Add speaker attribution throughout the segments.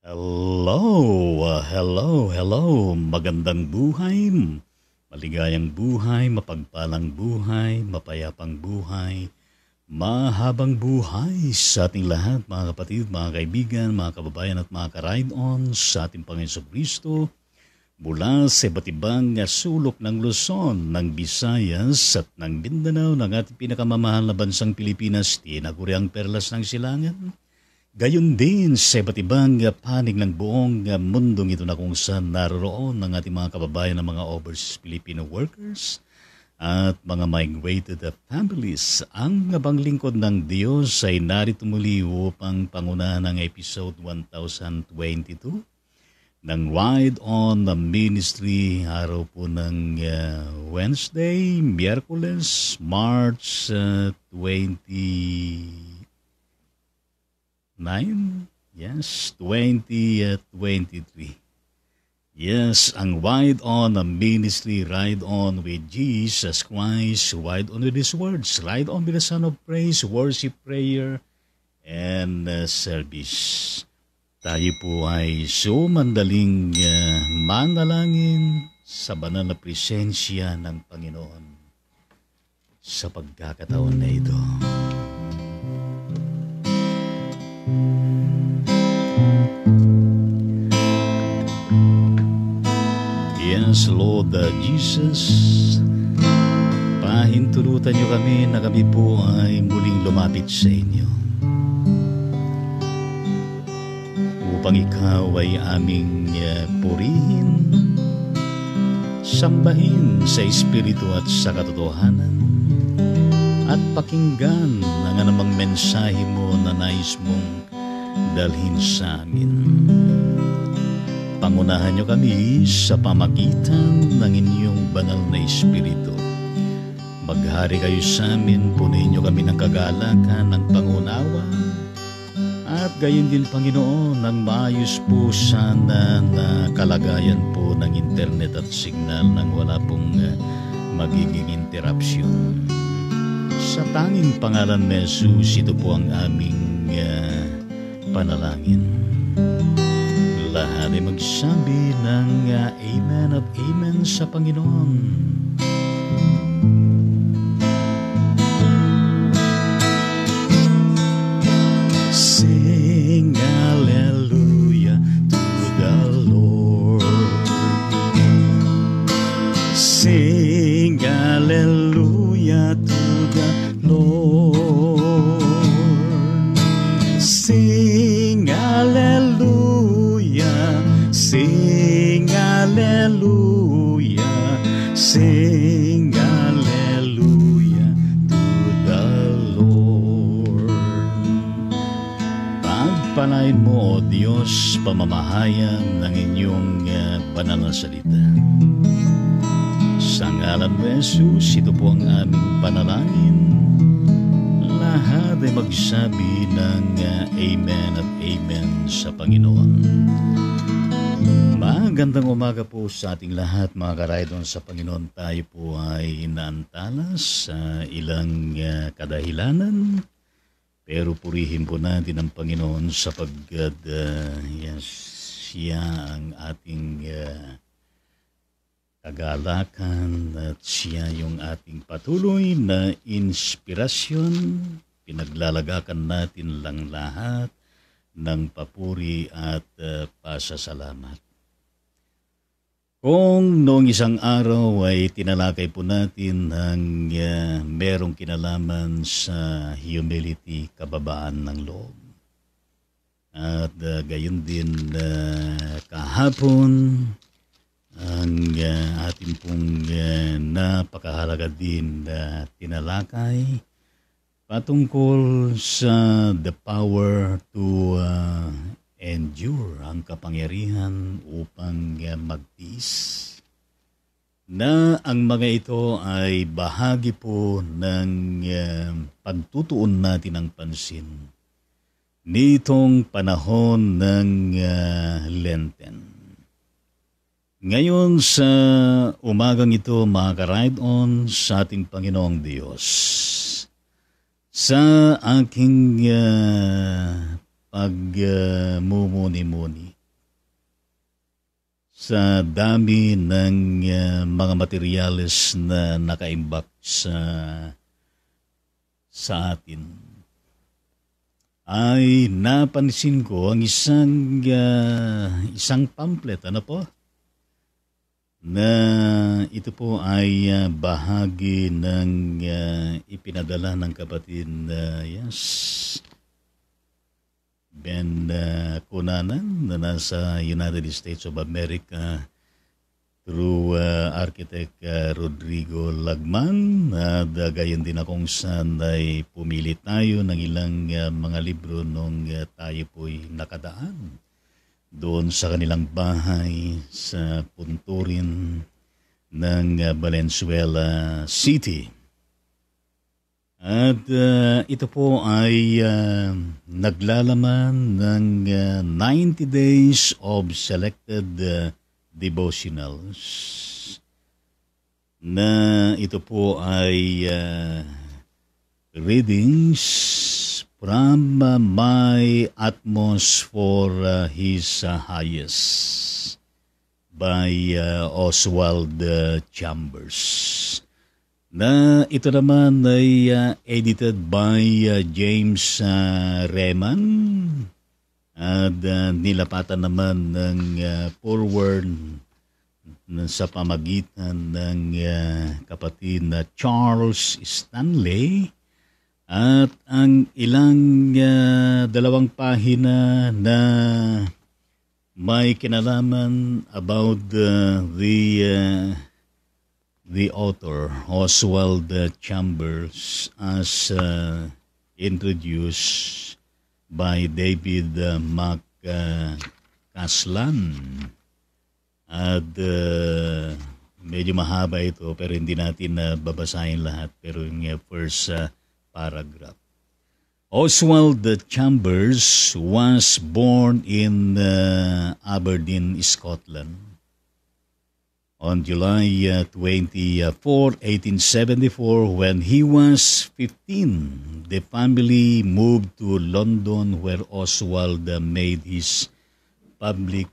Speaker 1: Hello. Magandang buhay, maligayang buhay, mapagpalang buhay, mapayapang buhay, mahabang buhay sa ating lahat, mga kapatid, mga kaibigan, mga kababayan at mga ka-ride-on sa ating Panginoon Kristo mula sa iba't ibang sulok ng Luzon, ng Visayas at ng Mindanao, ng ating pinakamamahal na bansang Pilipinas, tinaguriang perlas ng silangan. Gayon din sa iba't ibang panig ng buong mundong ito na kung saan naroroon ng ating mga kababayan ng mga overseas Filipino workers at mga migrated families. Ang paglingkod ng Diyos ay narito muli upang pangunahan ng episode 1022 ng Ride On the Ministry, araw po ng Wednesday, Miyerkules, March 2023. Yes, ang Ride On the Ministry, Ride On with Jesus Christ, Ride On with His words, Ride On with the Son of Praise, worship, prayer, and service. Tayo po ay sumandaling manalangin sa banal na presensya ng Panginoon sa pagkakataon na ito. Yes, Lord Jesus, pahintulutan niyo kami na kami po ay muling lumapit sa inyo upang ikaw ay aming purihin, sambahin sa Espiritu at sa katotohanan at pakinggan ang anumang mensahe mo na nais mong dalhin sa amin. Pangunahan niyo kami sa pamagitan ng inyong banal na Espiritu. Maghari kayo sa amin, punuin niyo kami ng kagalakan, ng pangunawa, at gayon din, Panginoon, ng maayos po sana na kalagayan po ng internet at signal nang wala pong magiging interruption. Sa tanging pangalan ni Jesus, ito po ang aming panalangin. Lahat ay magsabi ng Amen at Amen sa Panginoon. Sing hallelujah to the Lord. Sing hallelujah to the Lord. Sing hallelujah. Sing hallelujah, sing hallelujah to the Lord. Pagpalain mo, O Diyos, pamamahayan ng inyong banal na salita. Sa ngalan mo, Jesus, ito po ang aming panalangin. Lahat ay magsabi ng Amen at Amen sa Panginoon. Magandang umaga po sa ating lahat, mga ka-ride-on sa Panginoon. Tayo po ay inaantalas sa ilang kadahilanan, pero purihin po natin ang Panginoon sapagkat siya ang ating kagalakan at siya yung ating patuloy na inspirasyon. Pinaglalagakan natin lang lahat ng papuri at pasasalamat. Kung noong isang araw ay tinalakay po natin ang merong kinalaman sa humility, kababaan ng loob. At gayon din kahapon, ang ating pong napakahalaga din na tinalakay patungkol sa the power to endure, ang kapangyarihan upang magtiis. Na ang mga ito ay bahagi po ng pagtutuon natin ng pansin nitong panahon ng Lenten. Ngayon sa umagang ito, mga ka-ride-on sa ating Panginoong Diyos, sa aking pagmumuni-muni, sa dami ng mga materyales na nakaimbak sa atin, ay napansin ko ang isang pamphlet, na ito po ay bahagi ng ipinadala ng kapatid Ben Cunanan na nasa United States of America through Architect Rodrigo Lagman. Gayon din akong saan ay pumili tayo ng ilang mga libro nung tayo po'y nakadaan doon sa kanilang bahay sa Punturin ng Valenzuela City. At ito po ay naglalaman ng 90 days of selected devotionals, na ito po ay readings from My Utmost for His Highest by Oswald Chambers. Na ito naman ay edited by James Reman at nilapatan naman ng forward sa pamagitan ng kapatid na Charles Stanley, at ang ilang dalawang pahina na may kinalaman about the author, Oswald Chambers, as introduced by David McCaslan. At medyo mahaba ito pero hindi natin babasahin lahat. Pero yung first paragraph. Oswald Chambers was born in Aberdeen, Scotland, on July 24, 1874. When he was 15, the family moved to London, where Oswald made his public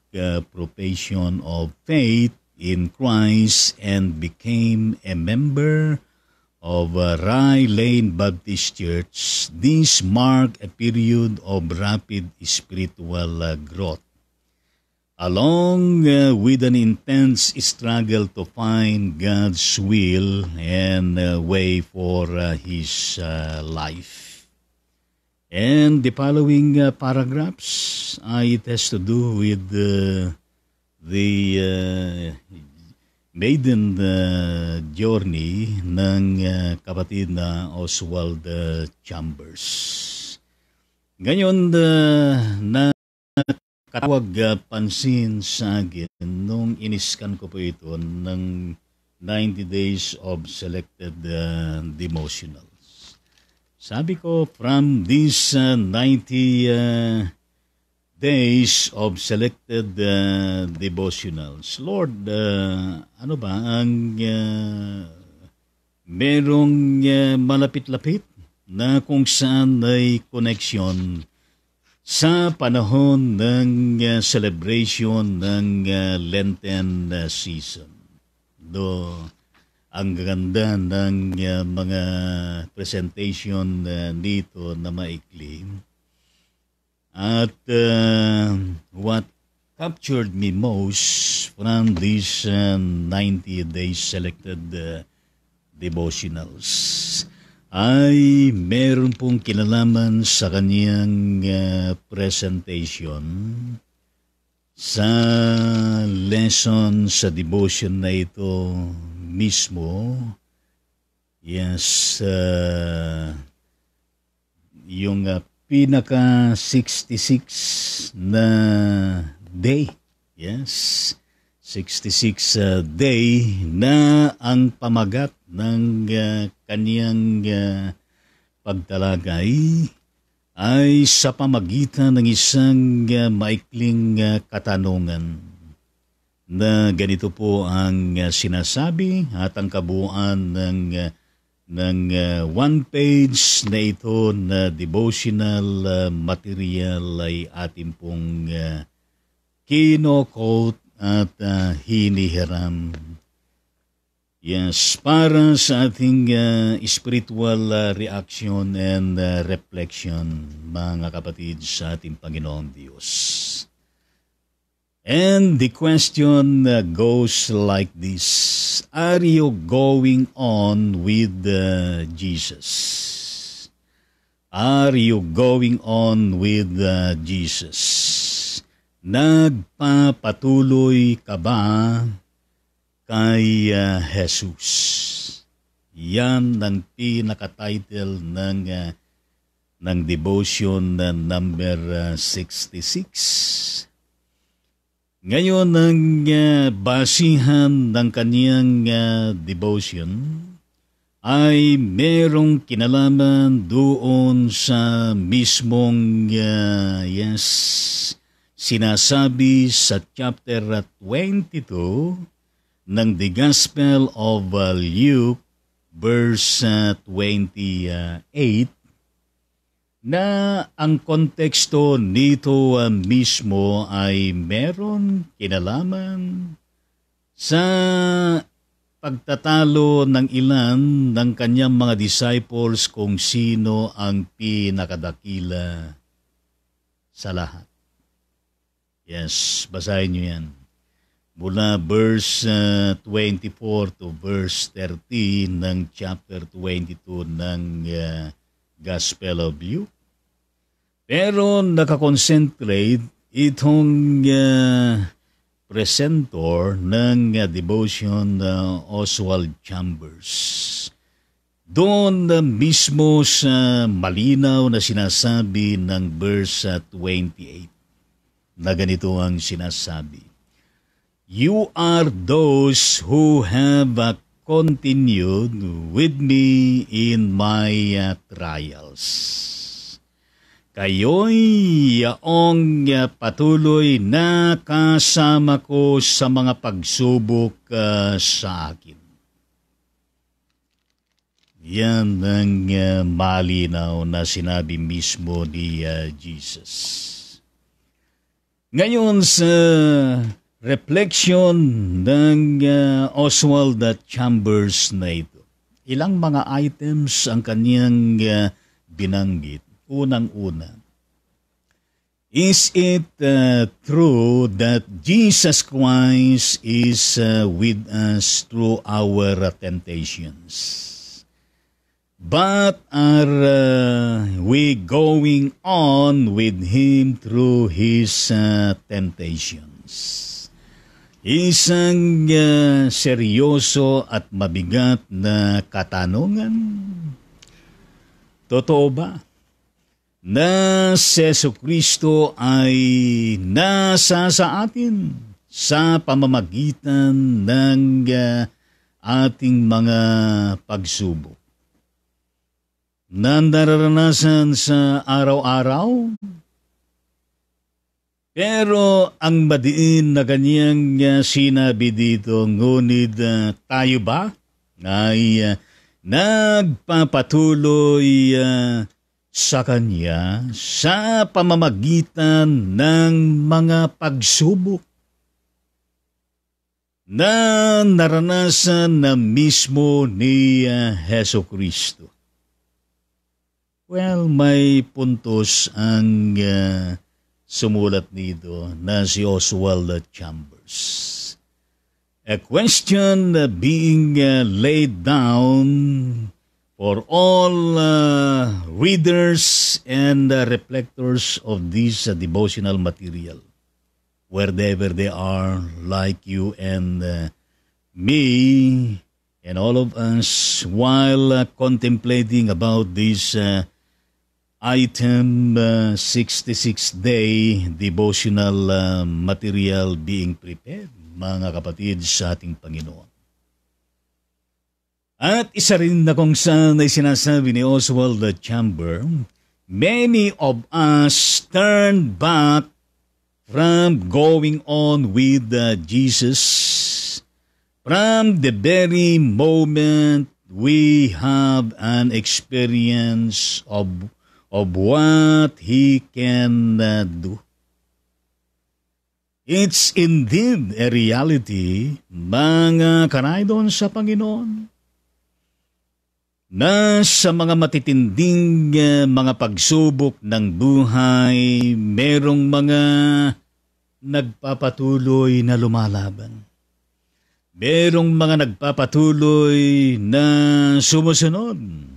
Speaker 1: profession of faith in Christ and became a member of Rye Lane Baptist Church. This marked a period of rapid spiritual growth, along with an intense struggle to find God's will and way for his life. And the following paragraphs, it has to do with the maiden journey ng kapatid na Oswald Chambers. Ngayon na katawag pansin sa akin nung iniskan ko po ito ng 90 days of selected devotionals. Sabi ko, from these 90 days of selected devotionals, Lord, ano ba ang merong malapit-lapit na kung saan ay connection sa panahon ng celebration ng Lenten season. Ang ganda ng mga presentation dito na maikli. At what captured me most from these 90 days selected devotionals ay meron pong kinalaman sa kaniyang presentation sa lesson sa devotion na ito mismo. Yes, yung pinaka 66 na day. Yes, 66 day na ang pamagat ng kaniyang pagtalagay ay sa pamagitan ng isang maikling katanungan na ganito po ang sinasabi, at ang kabuuan ng one page na ito na devotional material ay ating pong kino-quote at hinihiram. Yes, para sa ating spiritual reaction and reflection, mga kapatid, sa ating Panginoong Diyos. And the question goes like this: are you going on with Jesus? Are you going on with Jesus? Nagpapatuloy ka ba kay Jesus? Yan ang pinaka-title ng devotion na number 66. Ngayon, ang basihan ng kaniyang devotion ay merong kinalaman doon sa mismong sinasabi sa chapter 22 ng The Gospel of Luke, verse 28, na ang konteksto nito mismo ay meron kinalaman sa pagtatalo ng ilan ng kanyang mga disciples kung sino ang pinakadakila sa lahat. Yes, basahin niyo yan. Mula verse 24 to verse 30 ng chapter 22 ng Gospel of Luke. Pero nakakonsentrate itong presenter ng devotion Oswald Chambers. Doon mismo sa malinaw na sinasabi ng verse 28 na ganito ang sinasabi: You are those who have continued with me in my trials. Kayo'y yaong patuloy na kasama ko sa mga pagsubok sa akin. Yan ang malinaw na sinabi mismo ni Jesus. Ngayon sa reflection ng Oswald Chambers na ito, ilang mga items ang kanyang binanggit. Unang-una, is it true that Jesus Christ is with us through our temptations? But are we going on with Him through His temptations? Isang seryoso at mabigat na katanungan. Totoo ba na si Jesucristo ay nasa sa atin sa pamamagitan ng ating mga pagsubok na nararanasan sa araw-araw? Pero ang madiin na kanyang sinabi dito, ngunit tayo ba ay nagpapatuloy sa Kanya sa pamamagitan ng mga pagsubok na naranasan na mismo ni Jesucristo? Well, may puntos ang sumulat nito na si Oswald Chambers. A question being laid down for all readers and reflectors of this devotional material, wherever they are, like you and me, and all of us, while contemplating about this item 66-day devotional material being prepared, mga kapatid sa ating Panginoon. At isa rin na kung saan ay sinasabi ni Oswald Chambers, many of us turn back from going on with Jesus from the very moment we have an experience of what He can do. It's indeed a reality, mga karaydon sa Panginoon, na sa mga matitinding mga pagsubok ng buhay, merong mga nagpapatuloy na lumalaban. Merong mga nagpapatuloy na sumusunod.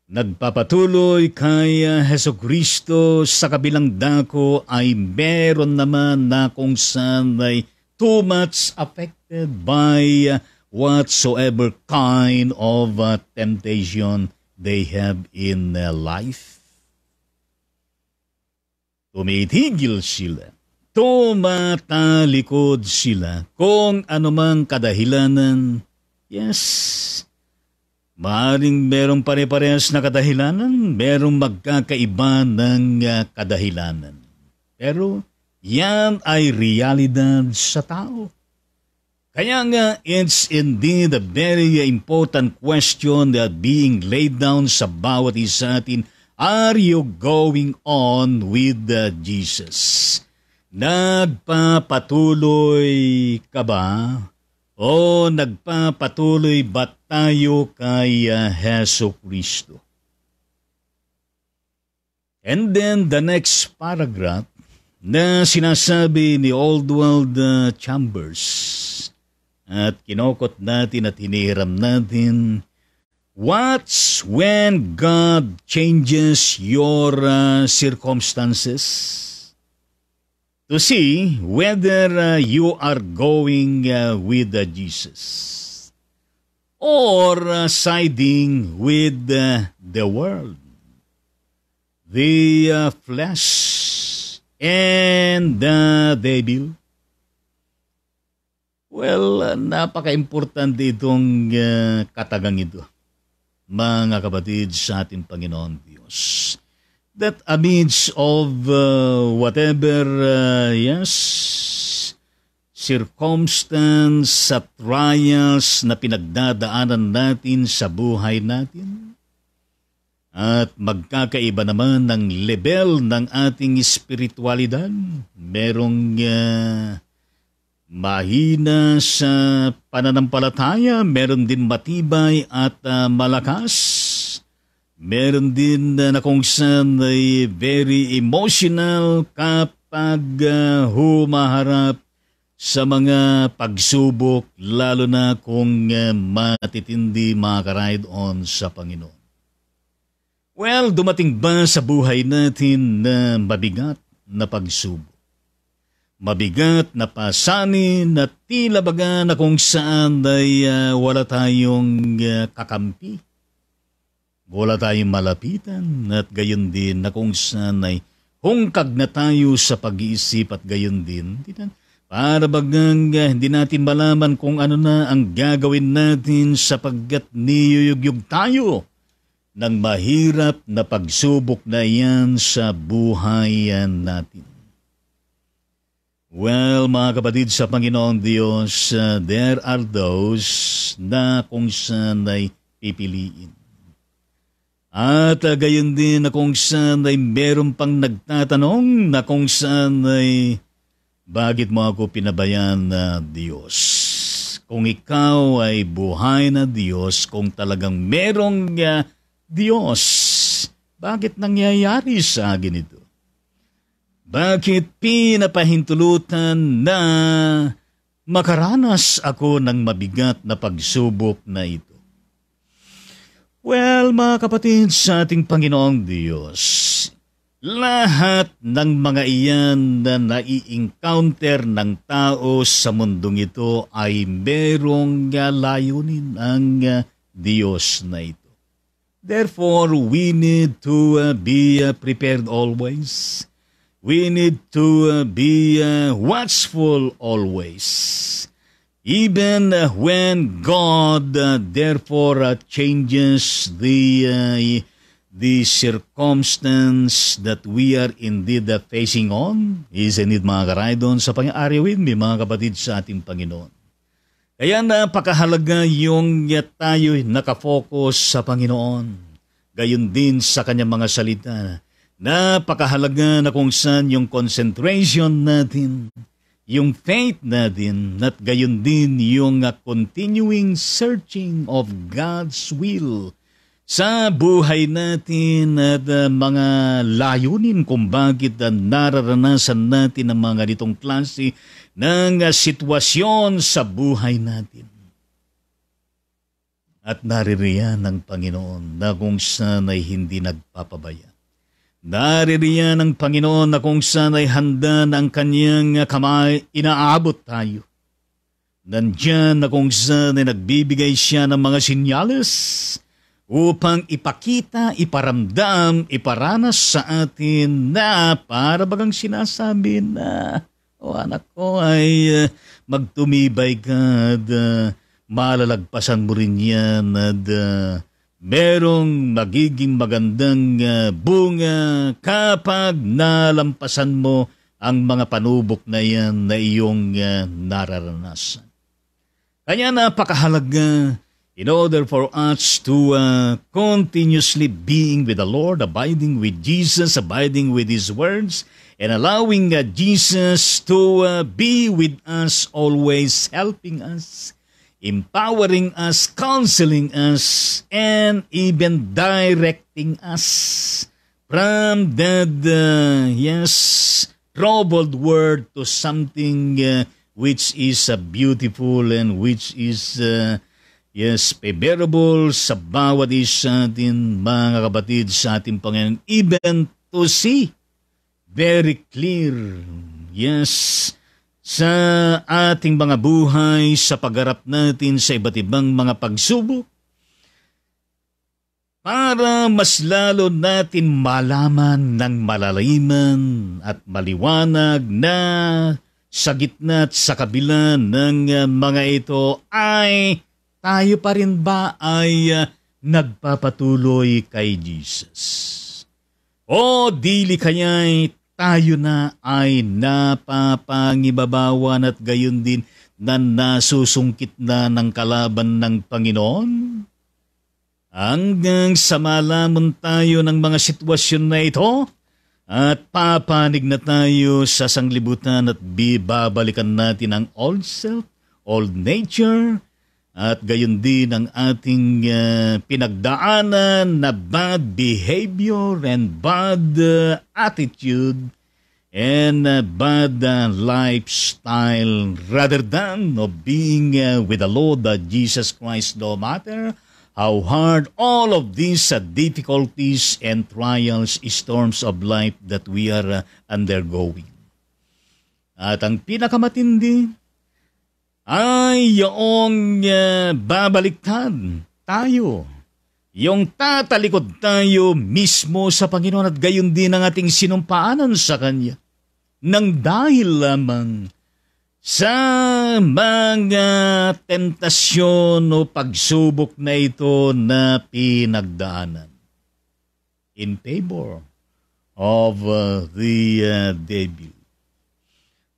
Speaker 1: Nagpapatuloy kay Hesukristo sa kabilang dako ay meron naman na kung saan ay too much affected by whatsoever kind of temptation they have in life. Tumitigil sila. Tumatalikod sila kung anumang kadahilanan. Yes, maaaring merong pare-parehas na kadahilanan, merong magkakaiba ng kadahilanan. Pero yan ay realidad sa tao. Kaya nga, it's indeed a very important question that being laid down sa bawat isa atin. Are you going on with Jesus? Nagpapatuloy ka ba? O nagpapatuloy ba tayo kay Hesukristo? And then the next paragraph na sinasabi ni Oswald Chambers at kinokot natin at hinihiram natin, what's when God changes your circumstances? To see whether you are going with Jesus or siding with the world, the flesh, and the devil. Well, napaka-importante itong katagang ito, mga kapatid sa ating Panginoon Diyos. That amidst of whatever, circumstance at trials na pinagdadaanan natin sa buhay natin, at magkakaiba naman ng level ng ating espiritualidad. Merong mahina sa pananampalataya, meron din matibay at malakas. Meron din na kung saan ay very emotional kapag humaharap sa mga pagsubok, lalo na kung matitindi mga ka-ride-on sa Panginoon. Well, dumating ba sa buhay natin na mabigat na pagsubok? Mabigat na pasanin na tila baga na kung saan ay wala tayong kakampi? Wala tayong malapitan at gayon din na kung saan ay hungkag na tayo sa pag-iisip at gayon din. Para bagang hindi natin malaman kung ano na ang gagawin natin sapagkat niyuyugyug tayo ng mahirap na pagsubok na yan sa buhay natin. Well, mga kapatid sa Panginoon Diyos, there are those na kung saan ay pipiliin. At gayon din na kung saan ay meron pang nagtatanong na kung saan ay bakit mo ako pinabayaan na Diyos? Kung ikaw ay buhay na Diyos, kung talagang merong Diyos, bakit nangyayari sa akin ito? Bakit pinapahintulutan na makaranas ako ng mabigat na pagsubok na ito? Well, mga kapatid sa ating Panginoong Diyos, lahat ng mga iyan na nai-encounter ng tao sa mundong ito ay merong layunin ang Diyos na ito. Therefore, we need to be prepared always. We need to be watchful always. Even when God therefore changes the circumstance that we are indeed facing on, isn't it mga karaydon sa pang-ari with me mga kapatid sa ating Panginoon. Kaya napakahalaga yung tayo nakafocus sa Panginoon. Gayon din sa kanyang mga salita. Napakahalaga na kung saan yung concentration natin yung faith natin at gayon din yung continuing searching of God's will sa buhay natin at mga layunin kung bakit nararanasan natin ang mga ganitong klase ng sitwasyon sa buhay natin. At naririyan ng Panginoon na kung saan ay hindi nagpapabaya. Naririyan ng Panginoon na kung saan ay handa ng kanyang kamay, inaabot tayo. Nandiyan na kung saan ay nagbibigay siya ng mga sinyales upang ipakita, iparamdam, iparanas sa atin na para bagang sinasabi na, anak ko ay magtumibay ka at malalagpasan mo rin yan at merong magiging magandang bunga kapag nalampasan mo ang mga panubok na yan na iyong nararanasan. Kaya napakahalaga in order for us to continuously being with the Lord, abiding with Jesus, abiding with His words, and allowing Jesus to be with us, always helping us, empowering us, counseling us, and even directing us from that, troubled world to something which is beautiful and which is, favorable sa bawat isa atin, mga kapatid, sa ating Panginoon, even to see very clear, sa ating mga buhay, sa pagharap natin sa iba't ibang mga pagsubok, para mas lalo natin malaman ng malaliman at maliwanag na sa gitna at sa kabila ng mga ito ay tayo pa rin ba ay nagpapatuloy kay Jesus? O dili kaya'y tayo na ay napapangibabawan at gayon din na nasusungkit na ng kalaban ng Panginoon? Hanggang sa malaman tayo ng mga sitwasyon na ito at papanig na tayo sa sanglibutan at babalikan natin ang old self, old nature, at gayon din ang ating pinagdaanan na bad behavior and bad attitude and bad lifestyle rather than of being with the Lord Jesus Christ, no matter how hard all of these difficulties and trials, storms of life that we are undergoing. At ang pinakamatindi ay yung babaliktad tayo. Yung tatalikod tayo mismo sa Panginoon at gayon din ang ating sinumpaanan sa Kanya. Nang dahil lamang sa mga tentasyon o pagsubok na ito na pinagdaanan. In favor of the devil.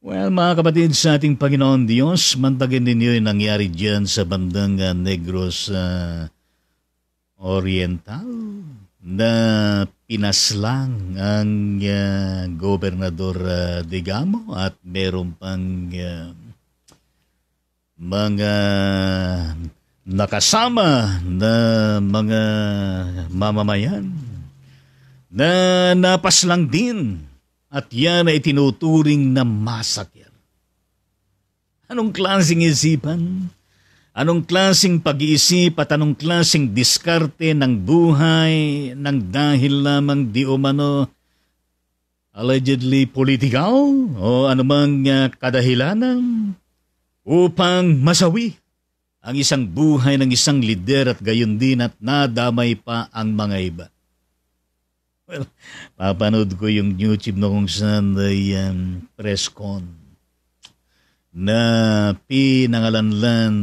Speaker 1: Well, mga kapatid, sa ating Panginoon Diyos, mantagin ninyo yung nangyari dyan sa bandang Negros Oriental na pinaslang ang Gobernador Digamo at meron pang mga nakasama na mga mamamayan na napaslang din. At yan ay tinuturing na massacre. Anong klaseng isipan? Anong klaseng pag-iisip at anong klaseng diskarte ng buhay ng dahil lamang di umano allegedly political o anumang kadahilanan upang masawi ang isang buhay ng isang lider at gayon din at nadamay pa ang mga iba. Well, papanood ko yung YouTube na kung saan ay press con na pinangalanlan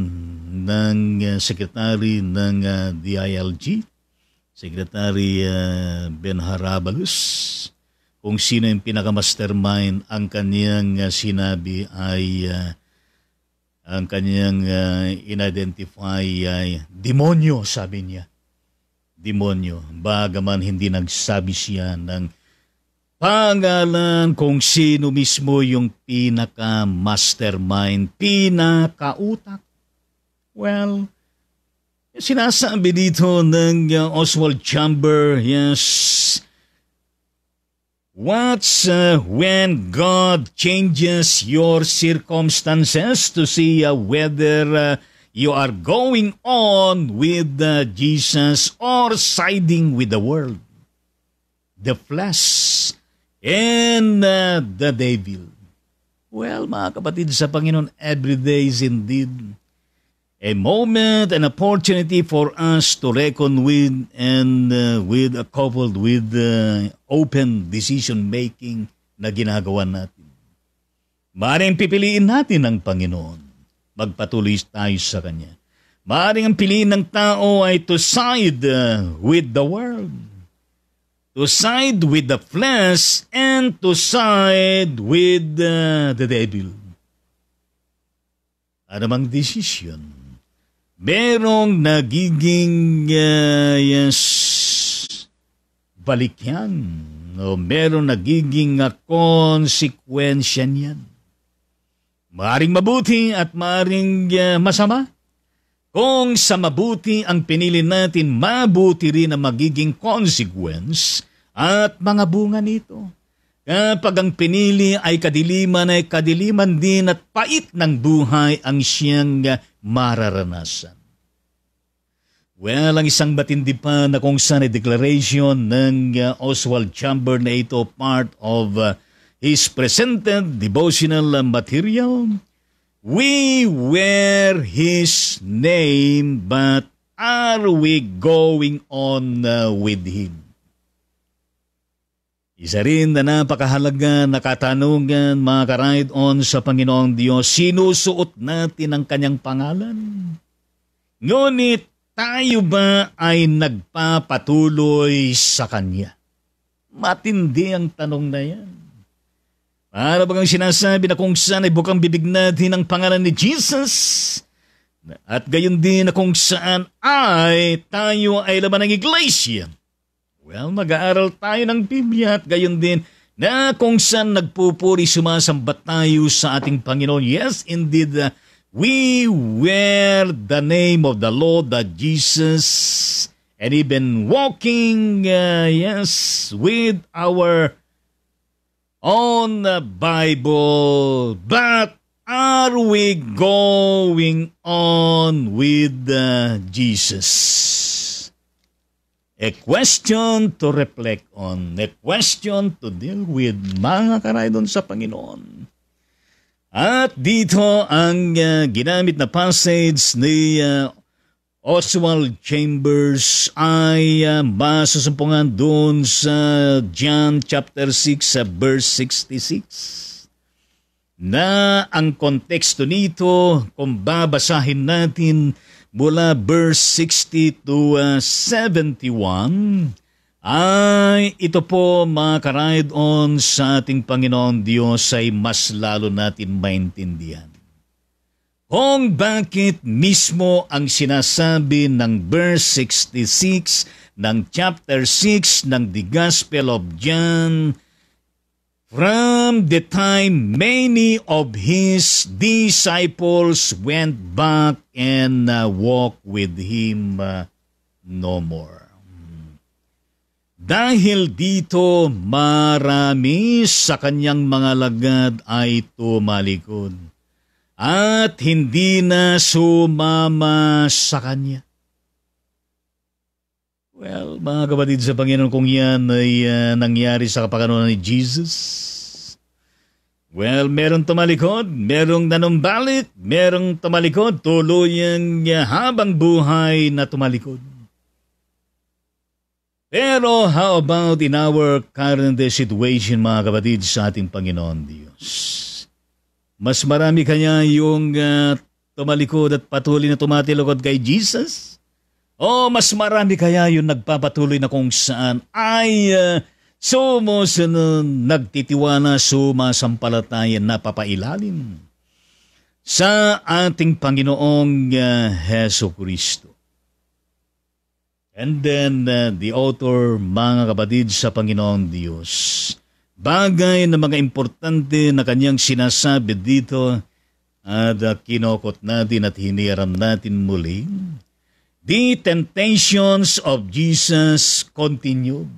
Speaker 1: ng Secretary ng DILG, Secretary Ben Harabalus, kung sino yung pinaka-mastermind. Ang kanyang sinabi ay ang kanyang in-identify ay demonyo, sabi niya. Demonyo, bagaman hindi nagsabi siya ng pangalan kung sino mismo yung pinaka-mastermind, pinaka-utak. Well, sinasabi dito ng Oswald Chambers, yes, what's when God changes your circumstances to see whether you are going on with Jesus or siding with the world, the flesh, and the devil. Well, mga kapatid sa Panginoon, every day is indeed a moment, an opportunity for us to reckon with and coupled with open decision-making na ginagawa natin. Maaaring pipiliin natin ang Panginoon. Magpatuloy tayo sa Kanya. Maaaring ang piliin ng tao ay to side with the world, to side with the flesh, and to side with the devil. Ano mang desisyon, merong nagiging balikyan o merong nagiging konsekwensya niyan. Maaring mabuti at maaring masama. Kung sa mabuti ang pinili natin, mabuti rin ang magiging consequence at mga bunga nito. Kapag ang pinili ay kadiliman din at pait ng buhay ang siyang mararanasan. Well, ang isang matindi pa na kung saan ay declaration ng Oswald Chambers na ito part of his presented devotional material. We wear His name, but are we going on with Him? Isa rin na napakahalaga na katanungan, mga ka-ride-on sa Panginoong Diyos, sinusuot natin ang Kanyang pangalan? Ngunit tayo ba ay nagpapatuloy sa Kanya? Matindi ang tanong na yan. Para bagang sinasabi na kung saan ay bukang bibig natin ang pangalan ni Jesus, at gayon din na kung saan ay tayo ay laman ng iglesia. Well, mag-aaral tayo ng Biblia at gayon din na kung saan nagpupuri sumasambat tayo sa ating Panginoon. Yes, indeed, we wear the name of the Lord, that Jesus, and even walking, with our on the Bible, but are we going on with Jesus? A question to reflect on, a question to deal with, mga karaydon sa Panginoon. At dito ang ginamit na passage ni Oswald Chambers ay masusumpungan doon sa John chapter 6 verse 66. Na ang konteksto nito, kung babasahin natin mula verse 60 to 71, ay ito po, mga ka-ride-on sa ating Panginoon Diyos, ay mas lalo natin maintindihan kung bakit mismo ang sinasabi ng verse 66 ng chapter 6 ng the Gospel of John, from the time many of his disciples went back and walked with him no more. Dahil dito, marami sa kanyang mga lagad ay tumalikod at hindi na sumama sa Kanya. Well, mga kapatid sa Panginoon, kung yan ay nangyari sa kapakanunan ni Jesus, well, merong tumalikod, merong nanumbalik, merong tumalikod, tuluyang habang buhay na tumalikod. Pero how about in our current situation, mga kapatid sa ating Panginoon Diyos? Mas marami kanya yung tumalikod at patuloy na tumatilokod kay Jesus? O mas marami kaya yung nagpapatuloy na kung saan ay sumusunod, nagtitiwala, sumasampalataya, napapailalim sa ating Panginoong Heso Kristo? And then the author, mga kapatid sa Panginoong Diyos, bagay na mga importante na kanyang sinasabi dito at kinokot natin at hiniram natin muli. The temptations of Jesus continued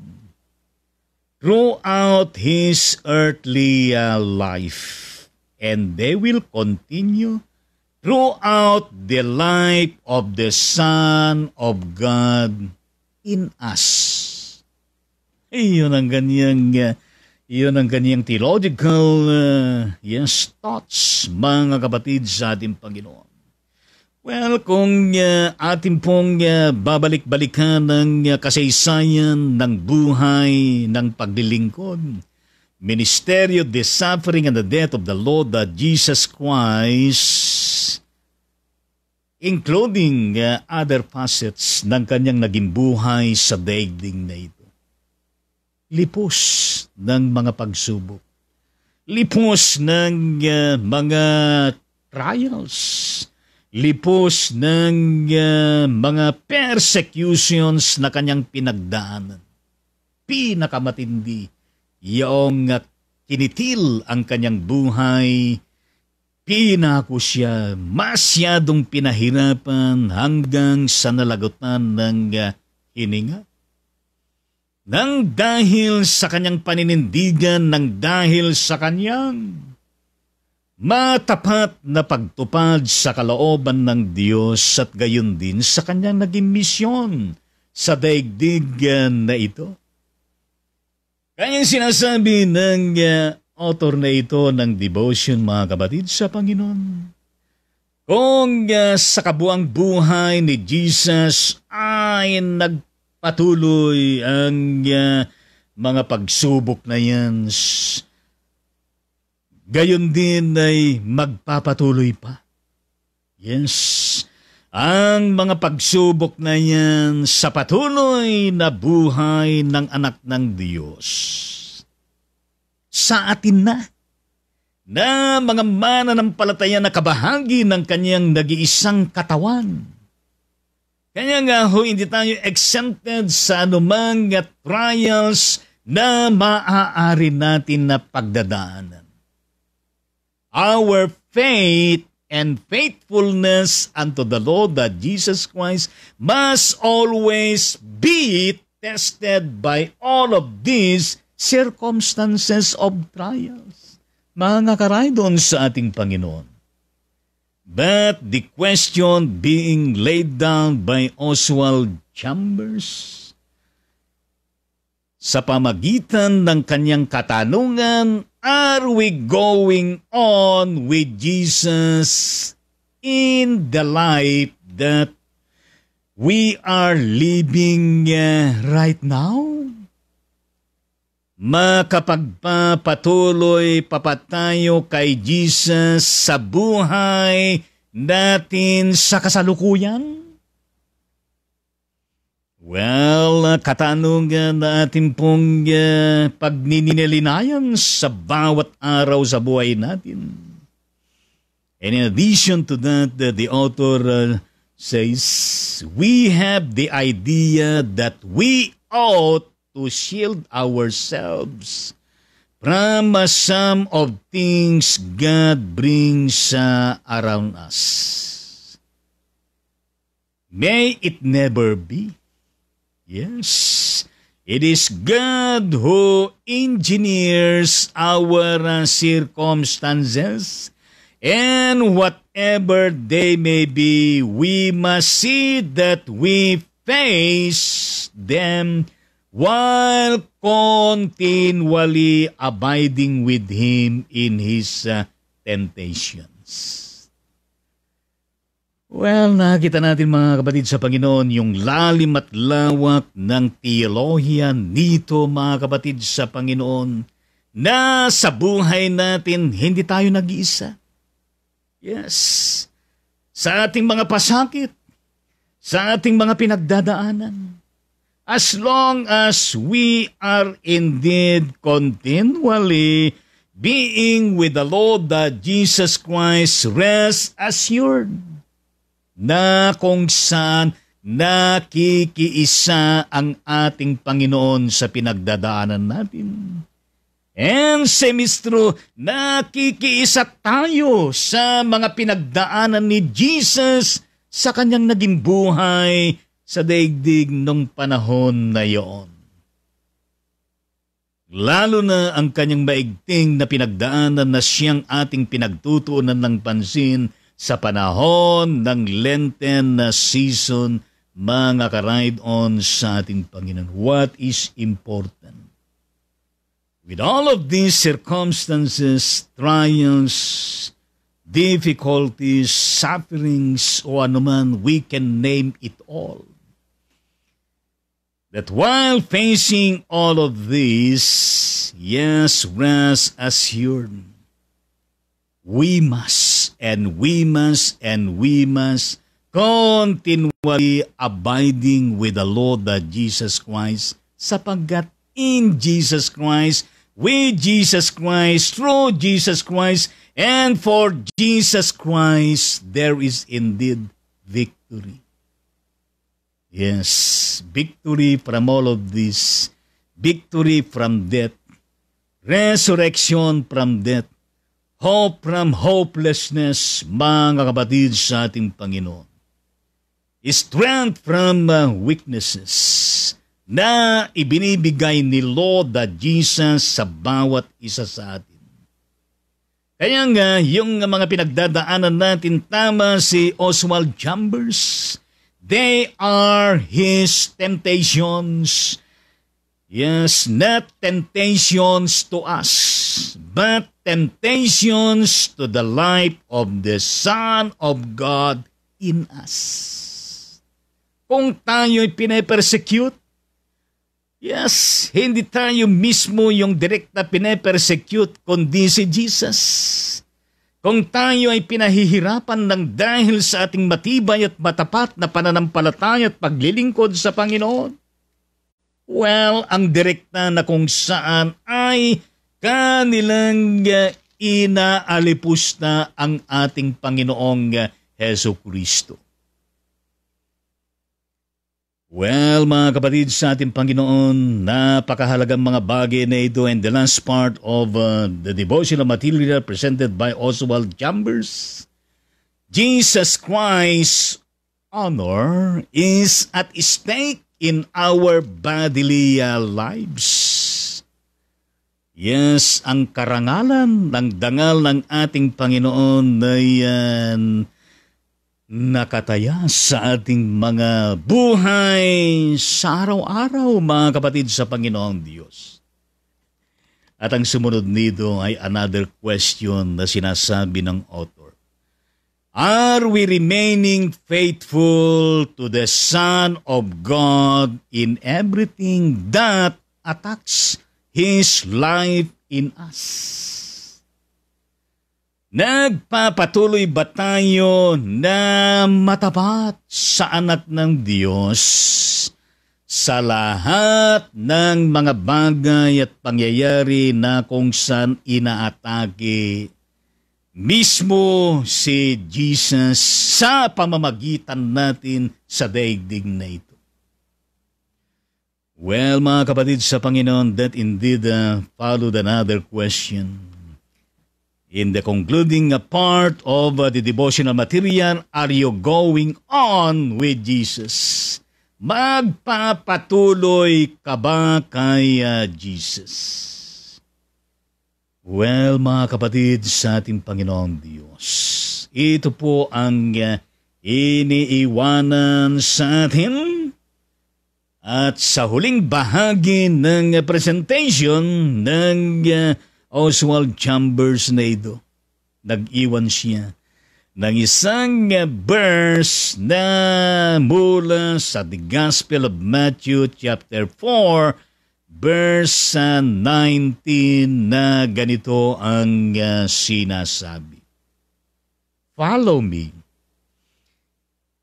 Speaker 1: throughout his earthly life, and they will continue throughout the life of the Son of God in us. Iyon ang kanyang theological thoughts, mga kapatid sa ating Panginoon. Well, kung ating pong babalik-balikan ng kasaysayan ng buhay ng paglilingkod, ministeryo, the suffering and the death of the Lord Jesus Christ, including other facets ng kanyang naging buhay sa daigdig na ito. Lipos ng mga pagsubok, lipos ng mga trials, lipos ng mga persecutions na kanyang pinagdaanan. Pinakamatindi, yung kinitil ang kanyang buhay, pinako siya, masyadong pinahirapan hanggang sa nalagutan ng hininga. Nang dahil sa kanyang paninindigan, nang dahil sa kanyang matapat na pagtupad sa kalooban ng Diyos at gayon din sa kanyang naging misyon sa daigdig na ito. Kanyang sinasabi ng author na ito ng devotion, mga kapatid sa Panginoon, kung sa kabuang buhay ni Jesus ay nagpatuloy ang mga pagsubok na yan, gayon din ay magpapatuloy pa. Yes, ang mga pagsubok na yan sa patuloy na buhay ng anak ng Diyos. Sa atin na mga mananampalataya na kabahagi ng kanyang nag-iisang katawan. Kanya nga ho, hindi tayo exempted sa anumang trials na maaari natin na pagdadaanan. Our faith and faithfulness unto the Lord that Jesus Christ must always be tested by all of these circumstances of trials. Mga karaydon sa ating Panginoon. But the question being laid down by Oswald Chambers sa pamagitan ng kanyang katanungan, are we going on with Jesus in the life that we are living right now? Makapagpapatuloy pa tayo kay Jesus sa buhay natin sa kasalukuyan? Well, katanungan na ating pong pagnininilinayan sa bawat araw sa buhay natin. And in addition to that, the author says, we have the idea that we ought to shield ourselves from some of things God brings around us. May it never be. Yes, it is God who engineers our circumstances, and whatever they may be, we must see that we face them while continually abiding with Him in His temptations. Well, nakita natin mga kapatid sa Panginoon yung lalim at lawak ng teolohiya nito, mga kapatid sa Panginoon, na sa buhay natin hindi tayo nag-iisa. Yes, sa ating mga pasakit, sa ating mga pinagdadaanan, as long as we are indeed continually being with the Lord that Jesus Christ, rest assured na kung saan nakikiisa ang ating Panginoon sa pinagdadaanan natin. And semestro, nakikiisa tayo sa mga pinagdaanan ni Jesus sa kanyang naging buhay sa daigdig nung panahon na iyon. Lalo na ang kanyang maigting na pinagdaanan na siyang ating pinagtutuunan ng pansin sa panahon ng Lenten na season, mga ka-ride-on sa ating Panginoon. What is important? With all of these circumstances, trials, difficulties, sufferings, o anuman, we can name it all. That while facing all of this, yes, rest assured, we must continually abiding with the Lord Jesus Christ, sapagkat in Jesus Christ, with Jesus Christ, through Jesus Christ, and for Jesus Christ, there is indeed victory. Yes, victory from all of this, victory from death, resurrection from death, hope from hopelessness, mga kapatid sa ating Panginoon. Strength from weaknesses na ibinibigay ni Lord Jesus sa bawat isa sa atin. Kaya nga, yung mga pinagdadaanan natin, tama si Oswald Chambers, they are his temptations. Yes, not temptations to us, but temptations to the life of the Son of God in us. Kung tayo'y pinapersecute, yes, hindi tayo mismo yung direct na pinapersecute, kundi si Jesus. Kung tayo ay pinahihirapan ng dahil sa ating matibay at matapat na pananampalataya at paglilingkod sa Panginoon, well, ang direkta na kung saan ay kanilang inaalipusta ang ating Panginoong Hesu Kristo. Well, mga kapatid sa ating Panginoon, napakahalagang mga bagay na ito, and the last part of the devotional material presented by Oswald Chambers. Jesus Christ's honor is at stake in our bodily lives. Yes, ang karangalan ng dangal ng ating Panginoon ay nakataya sa ating mga buhay sa araw-araw, mga kapatid sa Panginoong Diyos. At ang sumunod nito ay another question na sinasabi ng author. Are we remaining faithful to the Son of God in everything that attacks His life in us? Nagpapatuloy ba tayo na matapat sa anak ng Diyos sa lahat ng mga bagay at pangyayari na kung saan inaatake mismo si Jesus sa pamamagitan natin sa daigdig na ito? Well, mga kapatid sa Panginoon, that indeed followed another question. In the concluding part of the devotional material, are you going on with Jesus? Magpapatuloy ka ba kay Jesus? Well, mga kapatid sa ating Panginoong Diyos, ito po ang iniiwanan sa atin. At sa huling bahagi ng presentation ng Oswald Chambers na ito, nag-iwan siya ng isang verse na mula sa The Gospel of Matthew chapter 4, verse 19 na ganito ang sinasabi. Follow me,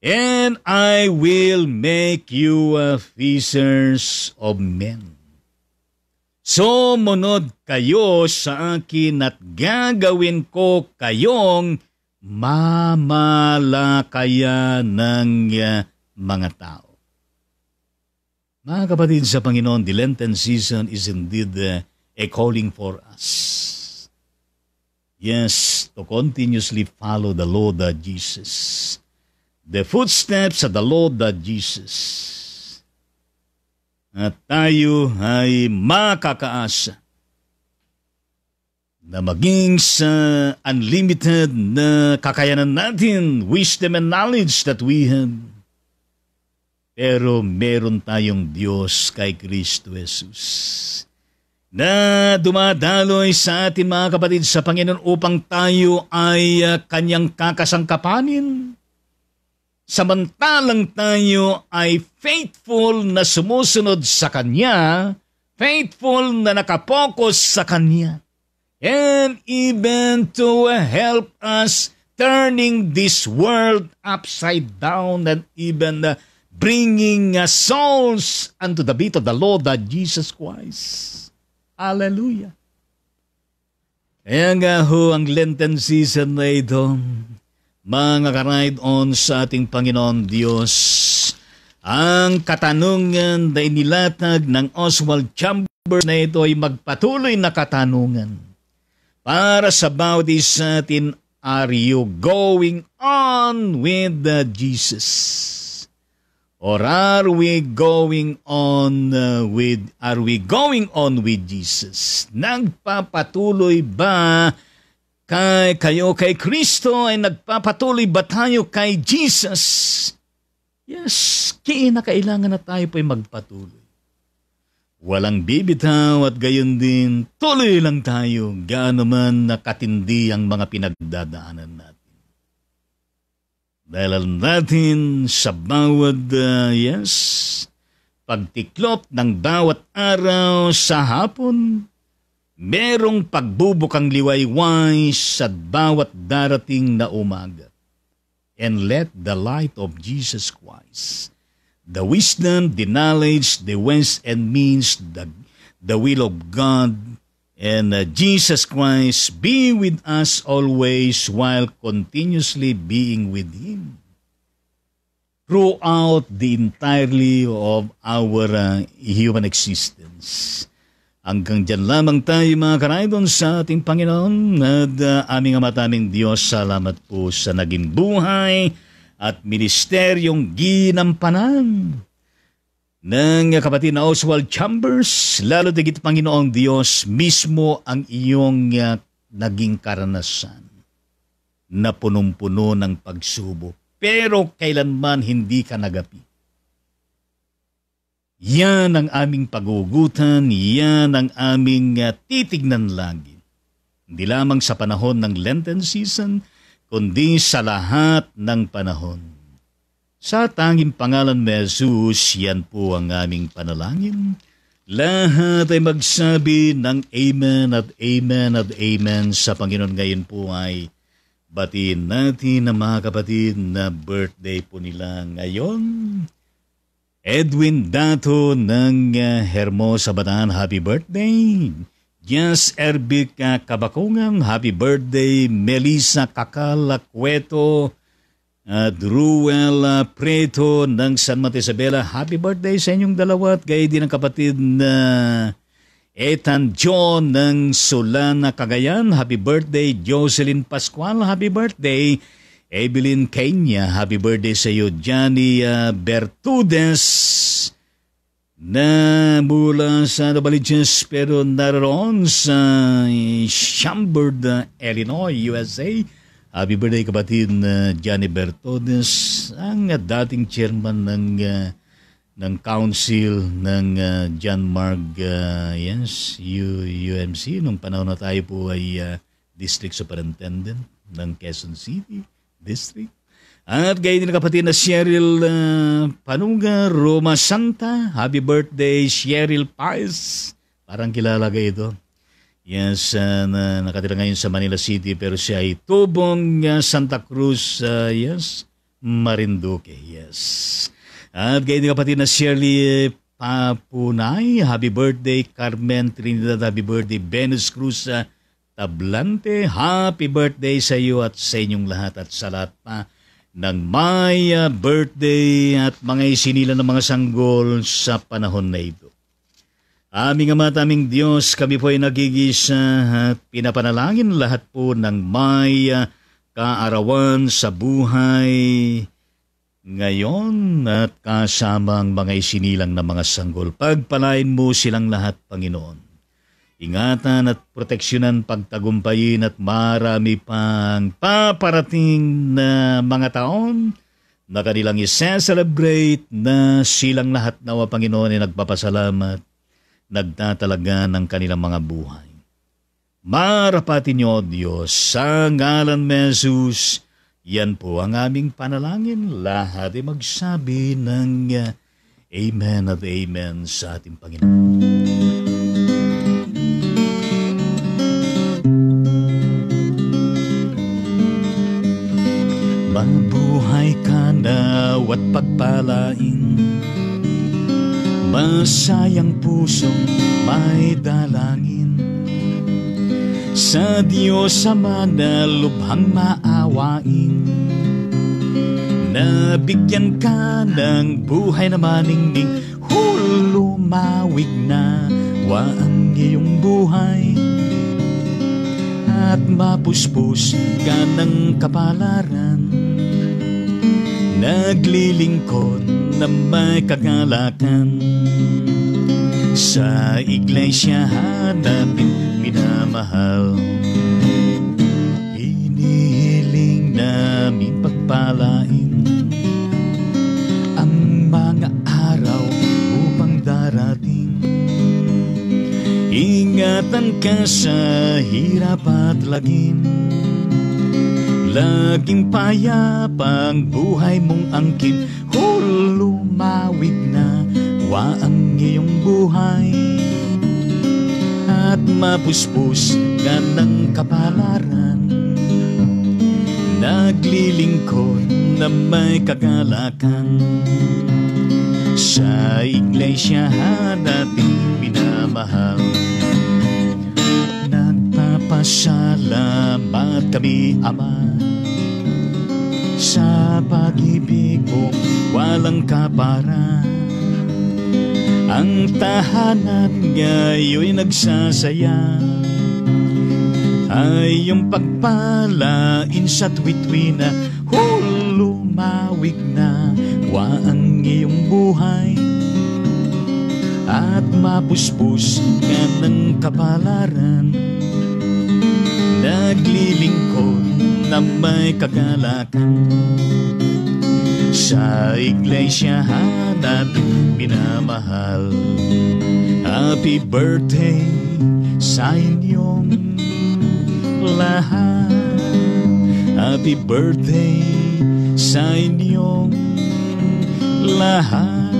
Speaker 1: and I will make you fishers of men. Sumunod kayo sa akin at gagawin ko kayong mamalakaya ng mga tao. Mga kapatid sa Panginoon, the Lenten season is indeed a a calling for us. Yes, to continuously follow the Lord Jesus. The footsteps of the Lord Jesus. At tayo ay makakaasa na maging sa unlimited na kakayanan natin, wisdom and knowledge that we have. Pero meron tayong Diyos kay Kristo Jesus na dumadaloy sa atin mga kapatid sa Panginoon upang tayo ay kanyang kakasangkapanin. Samantalang tayo ay faithful na sumusunod sa Kanya, faithful na nakapokus sa Kanya, and even to help us turning this world upside down and even bringing souls unto the beat of the Lord Jesus Christ. Hallelujah. Kaya nga ho ang Lenten season na ito, mga ka-ride-on sa ating Panginoon Diyos, ang katanungan na inilatag ng Oswald Chambers na ito ay magpatuloy na katanungan. Para sa bawat isa atin, are you going on with Jesus? Or are we going on with Jesus? Nagpapatuloy ba kayo kay Kristo? Ay nagpapatuloy ba tayo kay Jesus? Yes, kinakailangan na tayo po'y magpatuloy. Walang bibitaw at gayon din, tuloy lang tayo gaano man nakatindi ang mga pinagdadaanan natin. Dahil natin sa bawat, pagtiklop ng bawat araw sa hapon, merong pagbubukang liwayway sa bawat darating na umaga. And let the light of Jesus Christ, the wisdom, the knowledge, the ways and means, the will of God, and Jesus Christ be with us always while continuously being with Him throughout the entirety of our human existence. Hanggang dyan lamang tayo mga karaydon sa ating Panginoon at aming amataming Diyos, salamat po sa naging buhay at ministeryong ginampanan ng kapatid na Oswald Chambers, lalo digit Panginoong Diyos, mismo ang iyong naging karanasan na punong-puno ng pagsubok, pero kailanman hindi ka nagapi. Yan ang aming pagugutan, yan ang aming titignan lagi. Hindi lamang sa panahon ng Lenten season, kundi sa lahat ng panahon. Sa tanging pangalan ni Jesus, yan po ang aming panalangin. Lahat ay magsabi ng Amen at Amen at Amen sa Panginoon. Ngayon po ay batiin natin ang mga kapatid na birthday po nila ngayon. Edwin Dato ng Hermosa Bataan, happy birthday. Jens Erbic Kabakungang, happy birthday. Melissa Kakala Cueto, Druel Preto ng San Mateo Isabela, happy birthday sa inyong dalawa. At gaya din ang kapatid na Ethan John ng Solana, Cagayan, happy birthday. Jocelyn Pascual, happy birthday. Evelyn Kenya, happy birthday sa iyo. Johnny Bertudes na mula sa Novaliches pero naroon sa Chambord, Illinois, USA. Happy birthday kapatid na Johnny Bertudes, ang dating chairman ng council ng John Marg UMC nung panahon na tayo po ay district superintendent ng Quezon City District. At gayon din kapatid na Cheryl Panunga, Roma Santa, happy birthday Cheryl Paez. Parang kilala kayo ito. Yes, nakatira ngayon sa Manila City pero siya ay tubong Santa Cruz, Marinduque. Yes. At gayon din kapatid na Shirley Papunay, happy birthday Carmen Trinidad, happy birthday Venus Cruz Tablante, happy birthday sa iyo at sa inyong lahat at sa lahat pa ng may birthday at mga isinila ng mga sanggol sa panahon na ito. Aming Ama at aming Diyos, kami po ay nagigisa at pinapanalangin lahat po ng may kaarawan sa buhay ngayon at kasamang mga isinilang na mga sanggol. Pagpalain mo silang lahat, Panginoon. Ingatan at proteksyonan, pagtagumpayin at marami pang paparating na mga taon na kanilang isa-celebrate na silang lahat nawa, Panginoon, ay nagpapasalamat, nagtatalaga ng kanilang mga buhay. Marapatin niyo, Diyos, sa ngalan ni Jesus. Yan po ang aming panalangin. Lahat ay magsabi ng Amen at Amen sa ating Panginoon. Mabuhay ka nawat pagpalain, masayang pusong may dalangin, sa Diyos Ama na lubhang maawain, nabigyan ka ng buhay na maningning, lumawig na wa ang iyong buhay, at mapuspos ka ng kapalaran, naglilingkod na may kagalakan, sa iglesia natin minamahal. Hinihiling namin pagpalain ang mga araw upang darating. Ingatan ka sa hirap at lagim, laging payapang buhay mong angkin, lumawig na wa ang iyong buhay, at mapuspos ka ng kapalaran, naglilingkod na may kagalakan, sa iglesia natin minamahal. Nagpapasalamat kami, Ama, sa pag-ibig mong walang kapara. Ang tahanan ngayon'y nagsasaya, ay yung pagpalain sa tuwi-tuwi na lumawig na wa ang iyong buhay, at mapuspos ka ng kapalaran, naglilingkod na may kagalakan, sa iglesia natin minamahal. Happy birthday sa inyong lahat, happy birthday sa inyong lahat.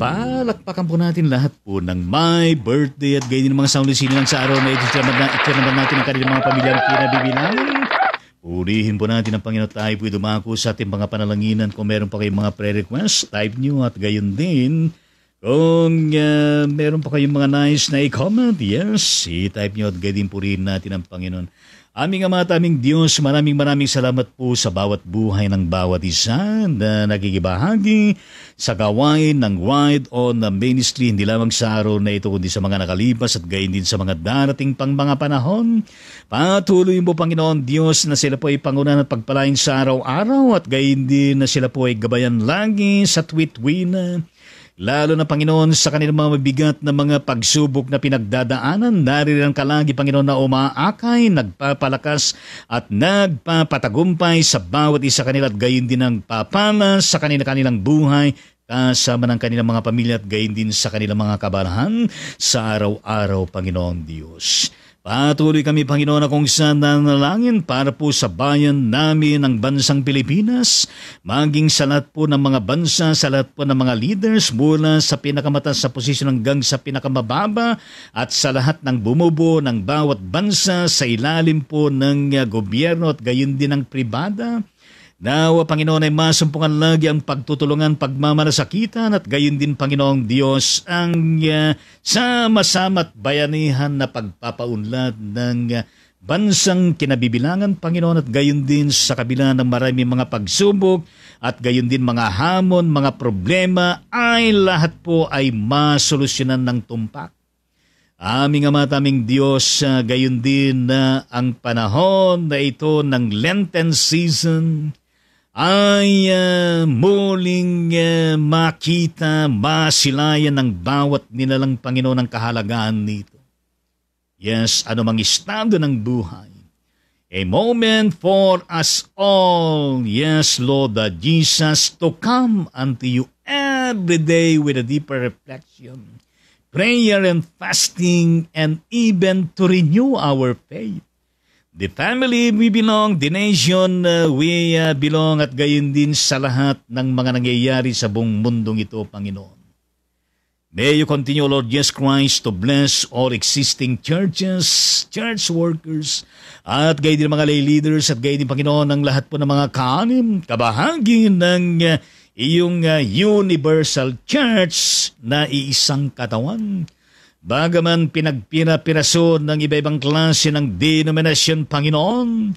Speaker 1: Palakpakan po natin lahat po ng my birthday at gayon ng mga soundlisinin lang sa araw na ito. Ito naman natin ang kanilang mga pamilyang kinabibilang. Purihin po natin ang Panginoon, tayo po dumako sa ating mga panalanginan. Kung meron pa kayong mga prayer request, type nyo, at gayon din. Kung meron pa kayong mga nice na i-comment, yes, i-type nyo at gayon din purihin natin ang Panginoon. Aming Ama at aming Diyos, maraming salamat po sa bawat buhay ng bawat isa na nagigibahagi sa gawain ng Wide On Ministry, hindi lamang sa araw na ito kundi sa mga nakalipas at gayon din sa mga darating pang mga panahon. Patuloy mo, Panginoon Diyos, na sila po ay pangunahan at pagpalain sa araw-araw, at gayon din na sila po ay gabayan lagi sa tuwi-tuwi, lalo na, Panginoon, sa kanilang mga mabigat na mga pagsubok na pinagdadaanan. Naririyan ka lagi, Panginoon, na umaakay, nagpapalakas at nagpapatagumpay sa bawat isa kanila, at gayon din ang papala sa kanilang buhay, kasama ng kanilang mga pamilya, at gayon din sa kanilang mga kabanahan sa araw-araw, Panginoon Diyos. Patuloy kami, Panginoon, na kung saan nanalangin para po sa bayan namin ng bansang Pilipinas, maging sa lahat po ng mga bansa, sa lahat po ng mga leaders, mula sa pinakamataas sa posisyon hanggang sa pinakamababa, at sa lahat ng bumubuo ng bawat bansa sa ilalim po ng gobyerno at gayon din ng pribada. Nawa, Panginoon, ay masumpungan lagi ang pagtutulungan, pagmamalasakitan, at gayon din, Panginoong Diyos, ang sama-sama at bayanihan na pagpapaunlad ng bansang kinabibilangan, Panginoon, at gayon din sa kabila ng maraming mga pagsubok at gayon din mga hamon, mga problema, ay lahat po ay masolusyonan ng tumpak. Aming Ama at aming Diyos, gayon din na ang panahon na ito ng Lenten season ay muling makita, masilayan ng bawat nilalang Panginoon ang kahalagaan nito. Yes, anumang estado ng buhay. A moment for us all, yes, Lord Jesus, to come unto you every day with a deeper reflection, prayer and fasting, and even to renew our faith. The family we belong, the nation we belong, at gayon din sa lahat ng mga nangyayari sa buong mundong ito, Panginoon. May you continue, Lord Jesus Christ, to bless all existing churches, church workers, at gayon din mga lay leaders, at gayon din, Panginoon, ang lahat po ng mga kaanim, kabahagi ng iyong universal church na iisang katawan. Bagaman pinagpira-piraso ng iba-ibang klase ng denominasyon, Panginoon,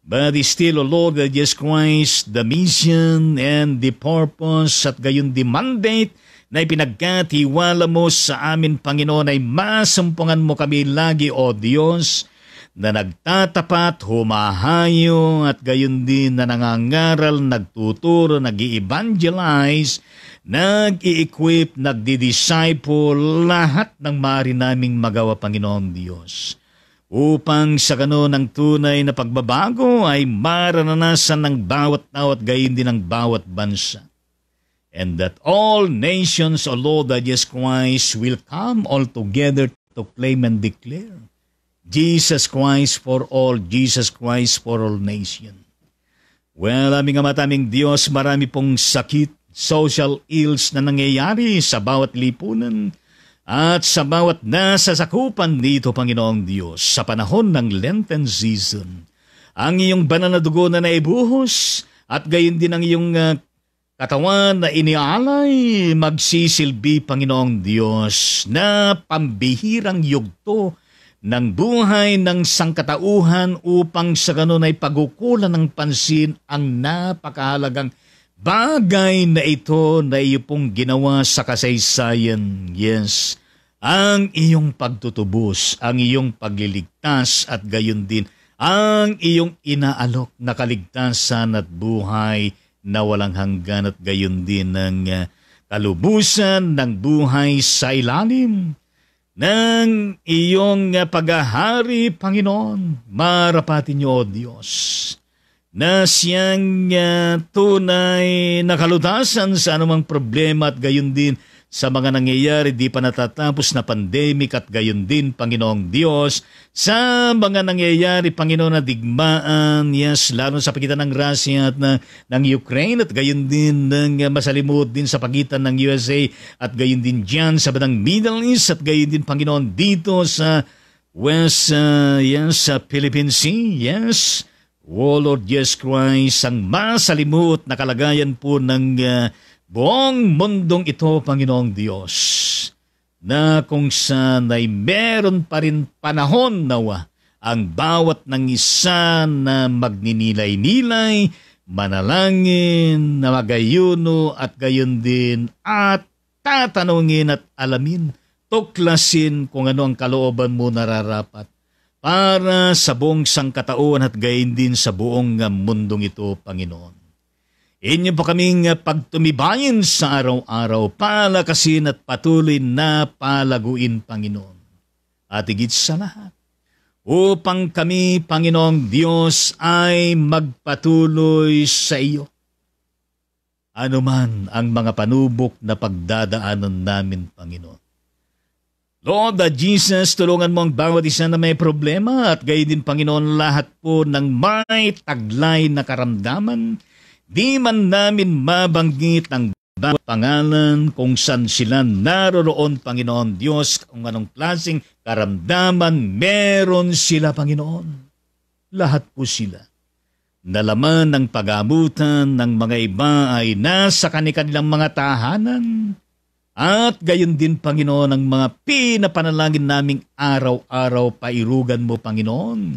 Speaker 1: but still, O Lord Jesus Christ, the mission and the purpose at gayon the mandate na ipinagkatiwala mo sa amin, Panginoon, ay masumpungan mo kami lagi, O Diyos, na nagtatapat, humahayo, at gayon din na nangangaral, nagtuturo, nag-i-evangelize, nag-i-equip, nagdi-disciple, lahat ng maaari naming magawa, Panginoon Diyos. Upang sa ganon ang tunay na pagbabago ay maranasan ng bawat tao at gayon din ng bawat bansa. And that all nations, O Lord Jesus Christ, will come all together to claim and declare Jesus Christ for all, Jesus Christ for all nations. Well, aming Ama, aming Diyos, marami pong sakit, social ills na nangyayari sa bawat lipunan at sa bawat nasasakupan dito, Panginoong Diyos, sa panahon ng Lenten season. Ang iyong banal na dugo na naibuhos at gayon din ang iyong katawan na inialay, magsisilbi, Panginoong Diyos, na pambihirang yugto ng buhay ng sangkatauhan upang sa ganon ay pagukulan ng pansin ang napakahalagang bagay na ito na iyo pong ginawa sa kasaysayan. Yes, ang iyong pagtutubos, ang iyong pagliligtas at gayon din ang iyong inaalok na kaligtasan at buhay na walang hanggan at gayon din ng kalubusan ng buhay sa ilalim ng iyong paghahari, Panginoon. Marapatin niyo, O Diyos, na siyang tunay na kalutasan sa anumang problema at gayon din sa mga nangyayari di pa natatapos na pandemic at gayon din, Panginoong Diyos, sa mga nangyayari, Panginoon, na digmaan, yes, lalo sa pagitan ng Russia at ng Ukraine at gayon din ng masalimut din sa pagitan ng USA at gayon din dyan sa bandang Middle East at gayon din, Panginoon, dito sa West, yes, sa Philippine Sea, yes. O Lord Jesus Christ, ang masalimut na kalagayan po ng buong mundong ito, Panginoong Diyos, na kung saan ay meron pa rin panahon nawa ang bawat ng isa na magninilay-nilay, manalangin, na magayuno at gayon din at tatanungin at alamin, tuklasin kung ano ang kalooban mo nararapat para sa buong sangkatauhan at gayon din sa buong mundong ito, Panginoon. Inyo po kaming pagtumibayin sa araw-araw, palakasin at patuloy na palaguin, Panginoon. At higit sa lahat, upang kami, Panginoong Diyos, ay magpatuloy sa iyo. Ano man ang mga panubok na pagdadaanan namin, Panginoon. Lord Jesus, tulungan mo ang bawat isa na may problema at gayon din, Panginoon, lahat po ng may taglay na karamdaman. Di man namin mabanggit ang bawat pangalan kung saan sila naroroon, Panginoon Diyos, kung anong klaseng karamdaman meron sila, Panginoon. Lahat po sila. Nalaman ng pag-aabutan ng mga iba ay nasa kanilang mga tahanan. At gayon din, Panginoon, ang mga pinapanalangin naming araw-araw, pairugan mo, Panginoon,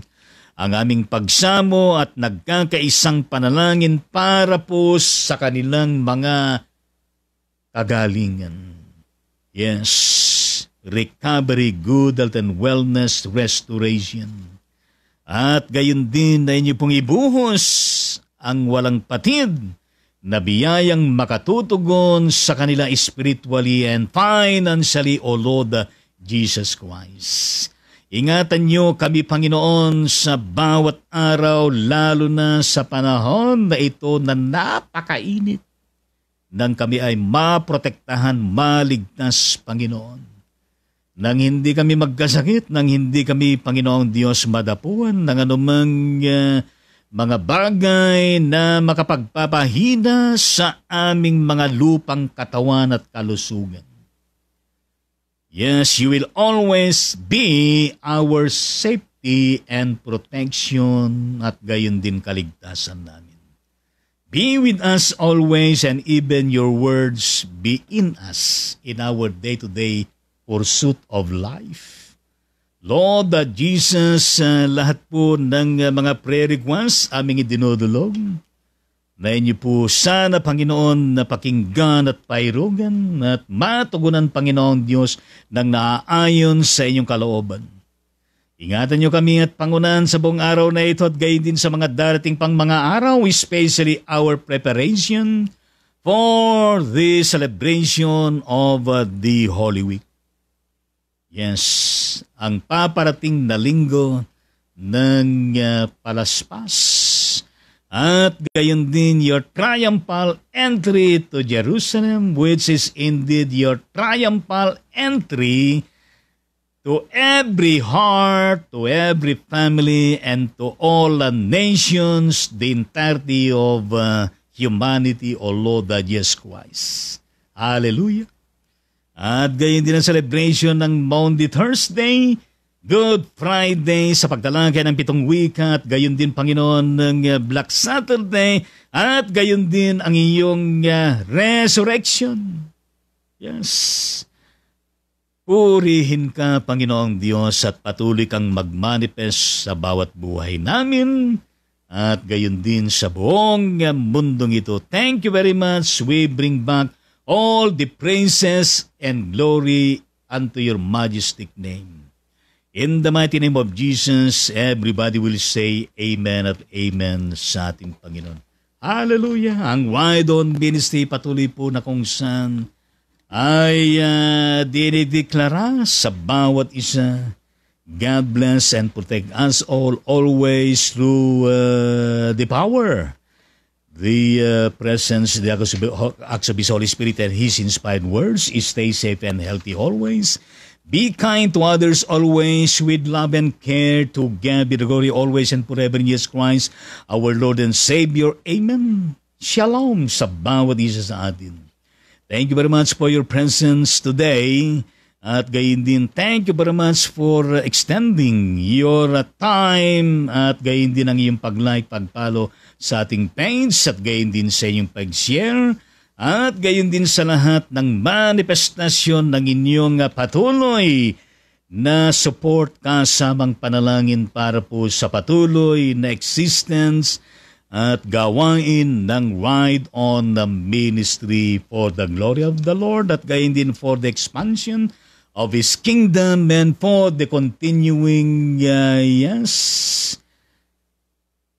Speaker 1: ang aming pagsamo at nagkakaisang panalangin para po sa kanilang mga kagalingan. Yes, recovery, good health and wellness, restoration. At gayon din na inyo pong ibuhos ang walang patid na biyayang makatutugon sa kanila spiritually and financially, O Lord Jesus Christ. Ingatan niyo kami, Panginoon, sa bawat araw, lalo na sa panahon na ito na napakainit, nang kami ay maprotektahan, maligtas, Panginoon. Nang hindi kami magkasakit, nang hindi kami, Panginoong Diyos, madapuan ng anumang mga bagay na makapagpapahina sa aming mga lupang katawan at kalusugan. Yes, you will always be our safety and protection at gayon din kaligtasan namin. Be with us always and even your words be in us in our day-to-day pursuit of life. Lord Jesus, lahat po ng mga prayer requests aming idinudulog, na inyo po sana, Panginoon, na pakinggan at pairugan at matugunan, Panginoon Diyos, ng naaayon sa inyong kalooban. Ingatan niyo kami at pangunan sa buong araw na ito at gayon din sa mga darating pang mga araw, especially our preparation for the celebration of the Holy Week. Yes, ang paparating na linggo ng palaspas at gayon din your triumphal entry to Jerusalem, which is indeed your triumphal entry to every heart, to every family, and to all the nations, the entirety of humanity, O Lord Jesus Christ. Hallelujah. At gayon din ang celebration ng Maundy Thursday, Good Friday sa pagtalakay ng 7 wika at gayon din, Panginoon, ng Black Saturday at gayon din ang iyong resurrection. Yes. Purihin ka, Panginoong Diyos, at patuloy kang magmanifest sa bawat buhay namin at gayon din sa buong mundong ito. Thank you very much. We bring back all the praises and glory unto your majestic name. In the mighty name of Jesus, everybody will say amen at amen sa ating Panginoon. Hallelujah! Ang Wide On Ministry patuloy po na kung saan ay dinideklara sa bawat isa. God bless and protect us all always through the power, the presence, the acts of His Holy Spirit and His inspired words. Stay safe and healthy always. Be kind to others always with love and care. To God be the glory always and forever in Jesus Christ, our Lord and Savior. Amen. Shalom sa bawat isa sa atin. Thank you very much for your presence today. At gayon din, thank you very much for extending your time at gayon din ang iyong pag-like, pag-follow sa ating page at gayon din sa inyong pag-share at gayon din sa lahat ng manifestasyon ng inyong patuloy na support kasamang panalangin para po sa patuloy na existence at gawain ng Ride On the Ministry for the glory of the Lord at gayon din for the expansion of His kingdom and for the continuing,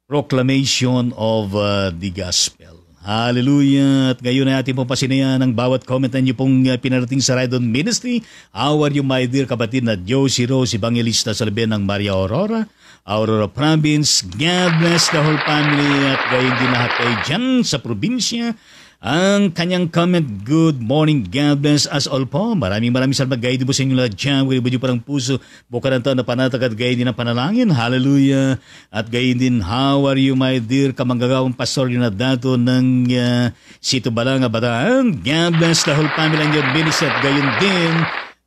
Speaker 1: proclamation of the gospel. Hallelujah! At ngayon ay ating pong pasinayan ang bawat comment na niyo pong pinarating sa Ride On Ministry. How are you, my dear kapatid na Josie Rose, Evangelista sa Labian ng Maria Aurora Province. God bless the whole family at gayon din lahat kayo dyan sa probinsya. Ang kanyang comment, good morning, God bless us all po. Maraming salamat, gayon din po sa inyo lahat dyan. Wilibod yung parang puso, buka ng taon na panatag at gayon din ang panalangin. Hallelujah! At gayon din, how are you, my dear kamanggagawang pastor yun na dato ng Sito Balanga, Bataan. God bless the whole family and your ministry at gayon din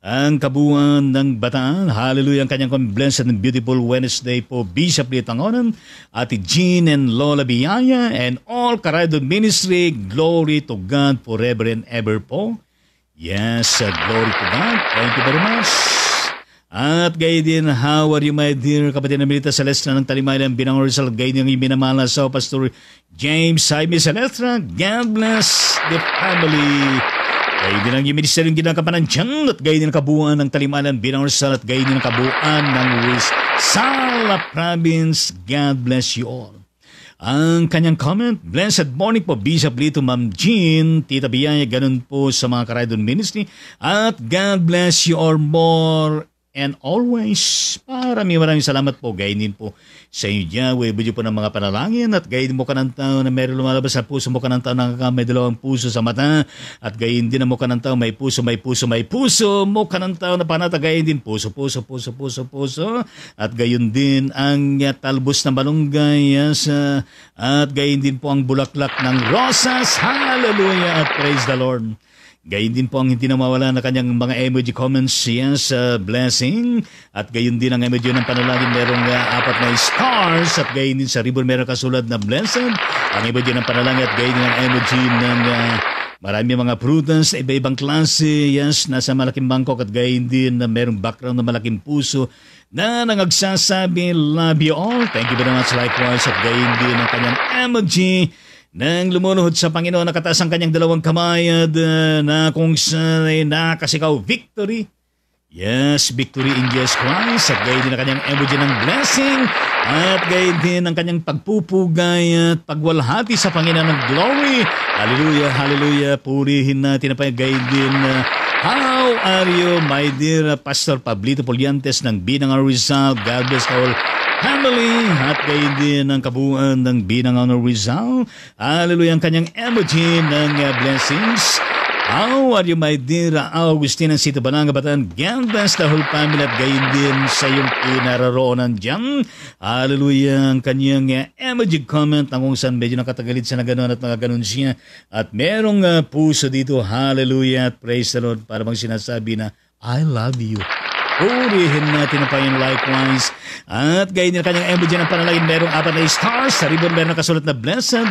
Speaker 1: ang kabuuan ng Bataan. Hallelujah! Ang kanyang blessed and beautiful Wednesday po, Bishop Litangonan, Ate Jean and Lola Biyaya, and all Ride On Ministry. Glory to God forever and ever po. Yes, glory to God. Thank you very much. At gayon din, how are you my dear kapatid na Milita Celestra ng Talimayan, Binangon Rizal, gayon yung ibinamala sa Pastor James Jaime Celestra. God bless the family. Gayon din ang ministeryong ginagampanan dyan at gayon din ang kabuuan ng Talimayan, Binangon Rizal at gayon din ang kabuuan ng Rizal Province. God bless you all. Ang kanyang comment, blessed morning po, Bishop Lito, Ma'am Jean, Tita Biyaya, ganun po sa mga Karaydon Ministry. At God bless you all more and always. Maraming salamat po. Gayon din po sa inyo, Yahweh. Budyo po ng mga panalangin at gayon mo ka ng tao na meron lumalabas sa puso mo ka ng tao na may dalawang puso sa mata. At gayon din mo ka ng tao may puso mo ka ng tao na panata. Gayon din puso. At gayon din ang talbos ng malunggay. Yes, at gayon din po ang bulaklak ng rosas. Hallelujah at praise the Lord. Gayon din po ang hindi na mawala na kanyang mga emoji comments, yes, blessing. At gayon din ang emoji ng panalangin, merong 4 na stars. At gayon din sa ribbon meron kasulad na blessed. Ang emoji ng panalangin at gayon din ang emoji ng marami mga prutas, iba-ibang klase, yes, nasa malaking bangkok. At gayon din na merong background na malaking puso na nangagsasabi, love you all. Thank you very much likewise. At gayon din ang kanyang emoji nang lumuluhod sa Panginoon, nakataas ang kanyang dalawang kamay na kung saan ay nakasikaw, victory. Yes, victory in Jesus Christ. At gayon din ang kanyang emoji ng blessing. At gayon din ang kanyang pagpupugay at pagwalhati sa Panginoon ng glory. Hallelujah, hallelujah. Purihin natin ang gayon din. How are you, my dear Pastor Pablito Poliantes ng Binangon Rizal? God bless all family at gayon din ang kabuuan ng Binangon Rizal. Hallelujah, ang kanyang emoji ng blessings. How are you, my dear Augustine ng Sito Balanga Batan? God bless the whole family at gayon din sa iyong pinararoonan dyan. Hallelujah, ang kanyang emoji comment na kung saan medyo nakatagalit siya na gano'n at mga gano'n siya. At merong puso dito, hallelujah at praise the Lord, para bang sinasabi na, I love you. Purihin natin ang Panginoon likewise. At gayon din ang kanyang emoji ng panalangin. Merong 4 na stars. Sa ribbon meron nakasulat na blessed.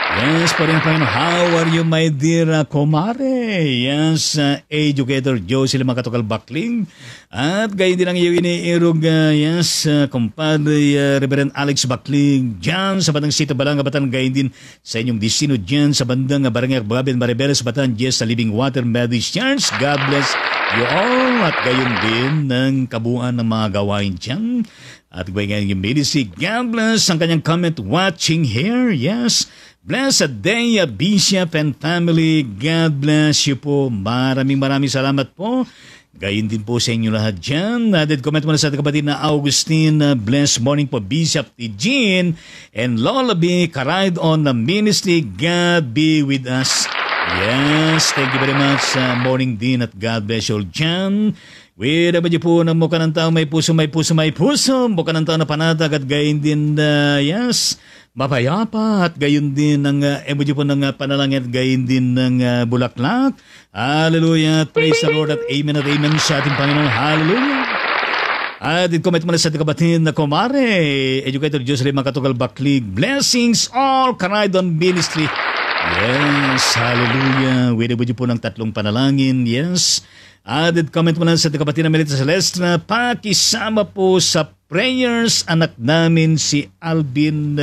Speaker 1: Yes, po rin Panginoon. How are you, my dear Komare? Yes, educator Josie Makatokal Bakling. At gayon din ang iyong iniirog, yes, kumpadre Reverend Alex Bakling. Diyan sa bandang Sito Balanga Batan. Gayon din sa inyong destino diyan sa bandang Barangay Bagabin Maribeles Batan. Yes, sa Living Water Methodist Church. God bless you all. At gayon din ng kabuuan ng mga gawain diyan. At gayon yung ministry. God bless ang kanyang comment watching here. Yes, blessed day, Bishop and family. God bless you po. Maraming salamat po. Gayon din po sa inyo lahat dyan. Did comment mo na sa kapatid na Augustine. Blessed morning po, Bishop Eugene and Lola B. Karide on the ministry. God be with us. Yes, thank you very much. Morning din at God bless you all dyan. Wait, abad po na mukha ng tao may puso. Mukha ng tao na panatag at gayon din, yes, mapayapa at gayon din ng emoji po ng panalangin at gayon din ng bulaklak. Hallelujah. Praise the Lord at amen sa ating Panginoon. Hallelujah. At comment mo na sa ating kapatid na Komare, Educator Jocelyn Makatugal Baklig. Blessings all Karaydon Ministry. Yes, hallelujah. Wait, po ng 3 panalangin. Yes. Added comment mo lang sa kapatid na Melita Celestra, pakisama po sa prayers anak namin si Arvin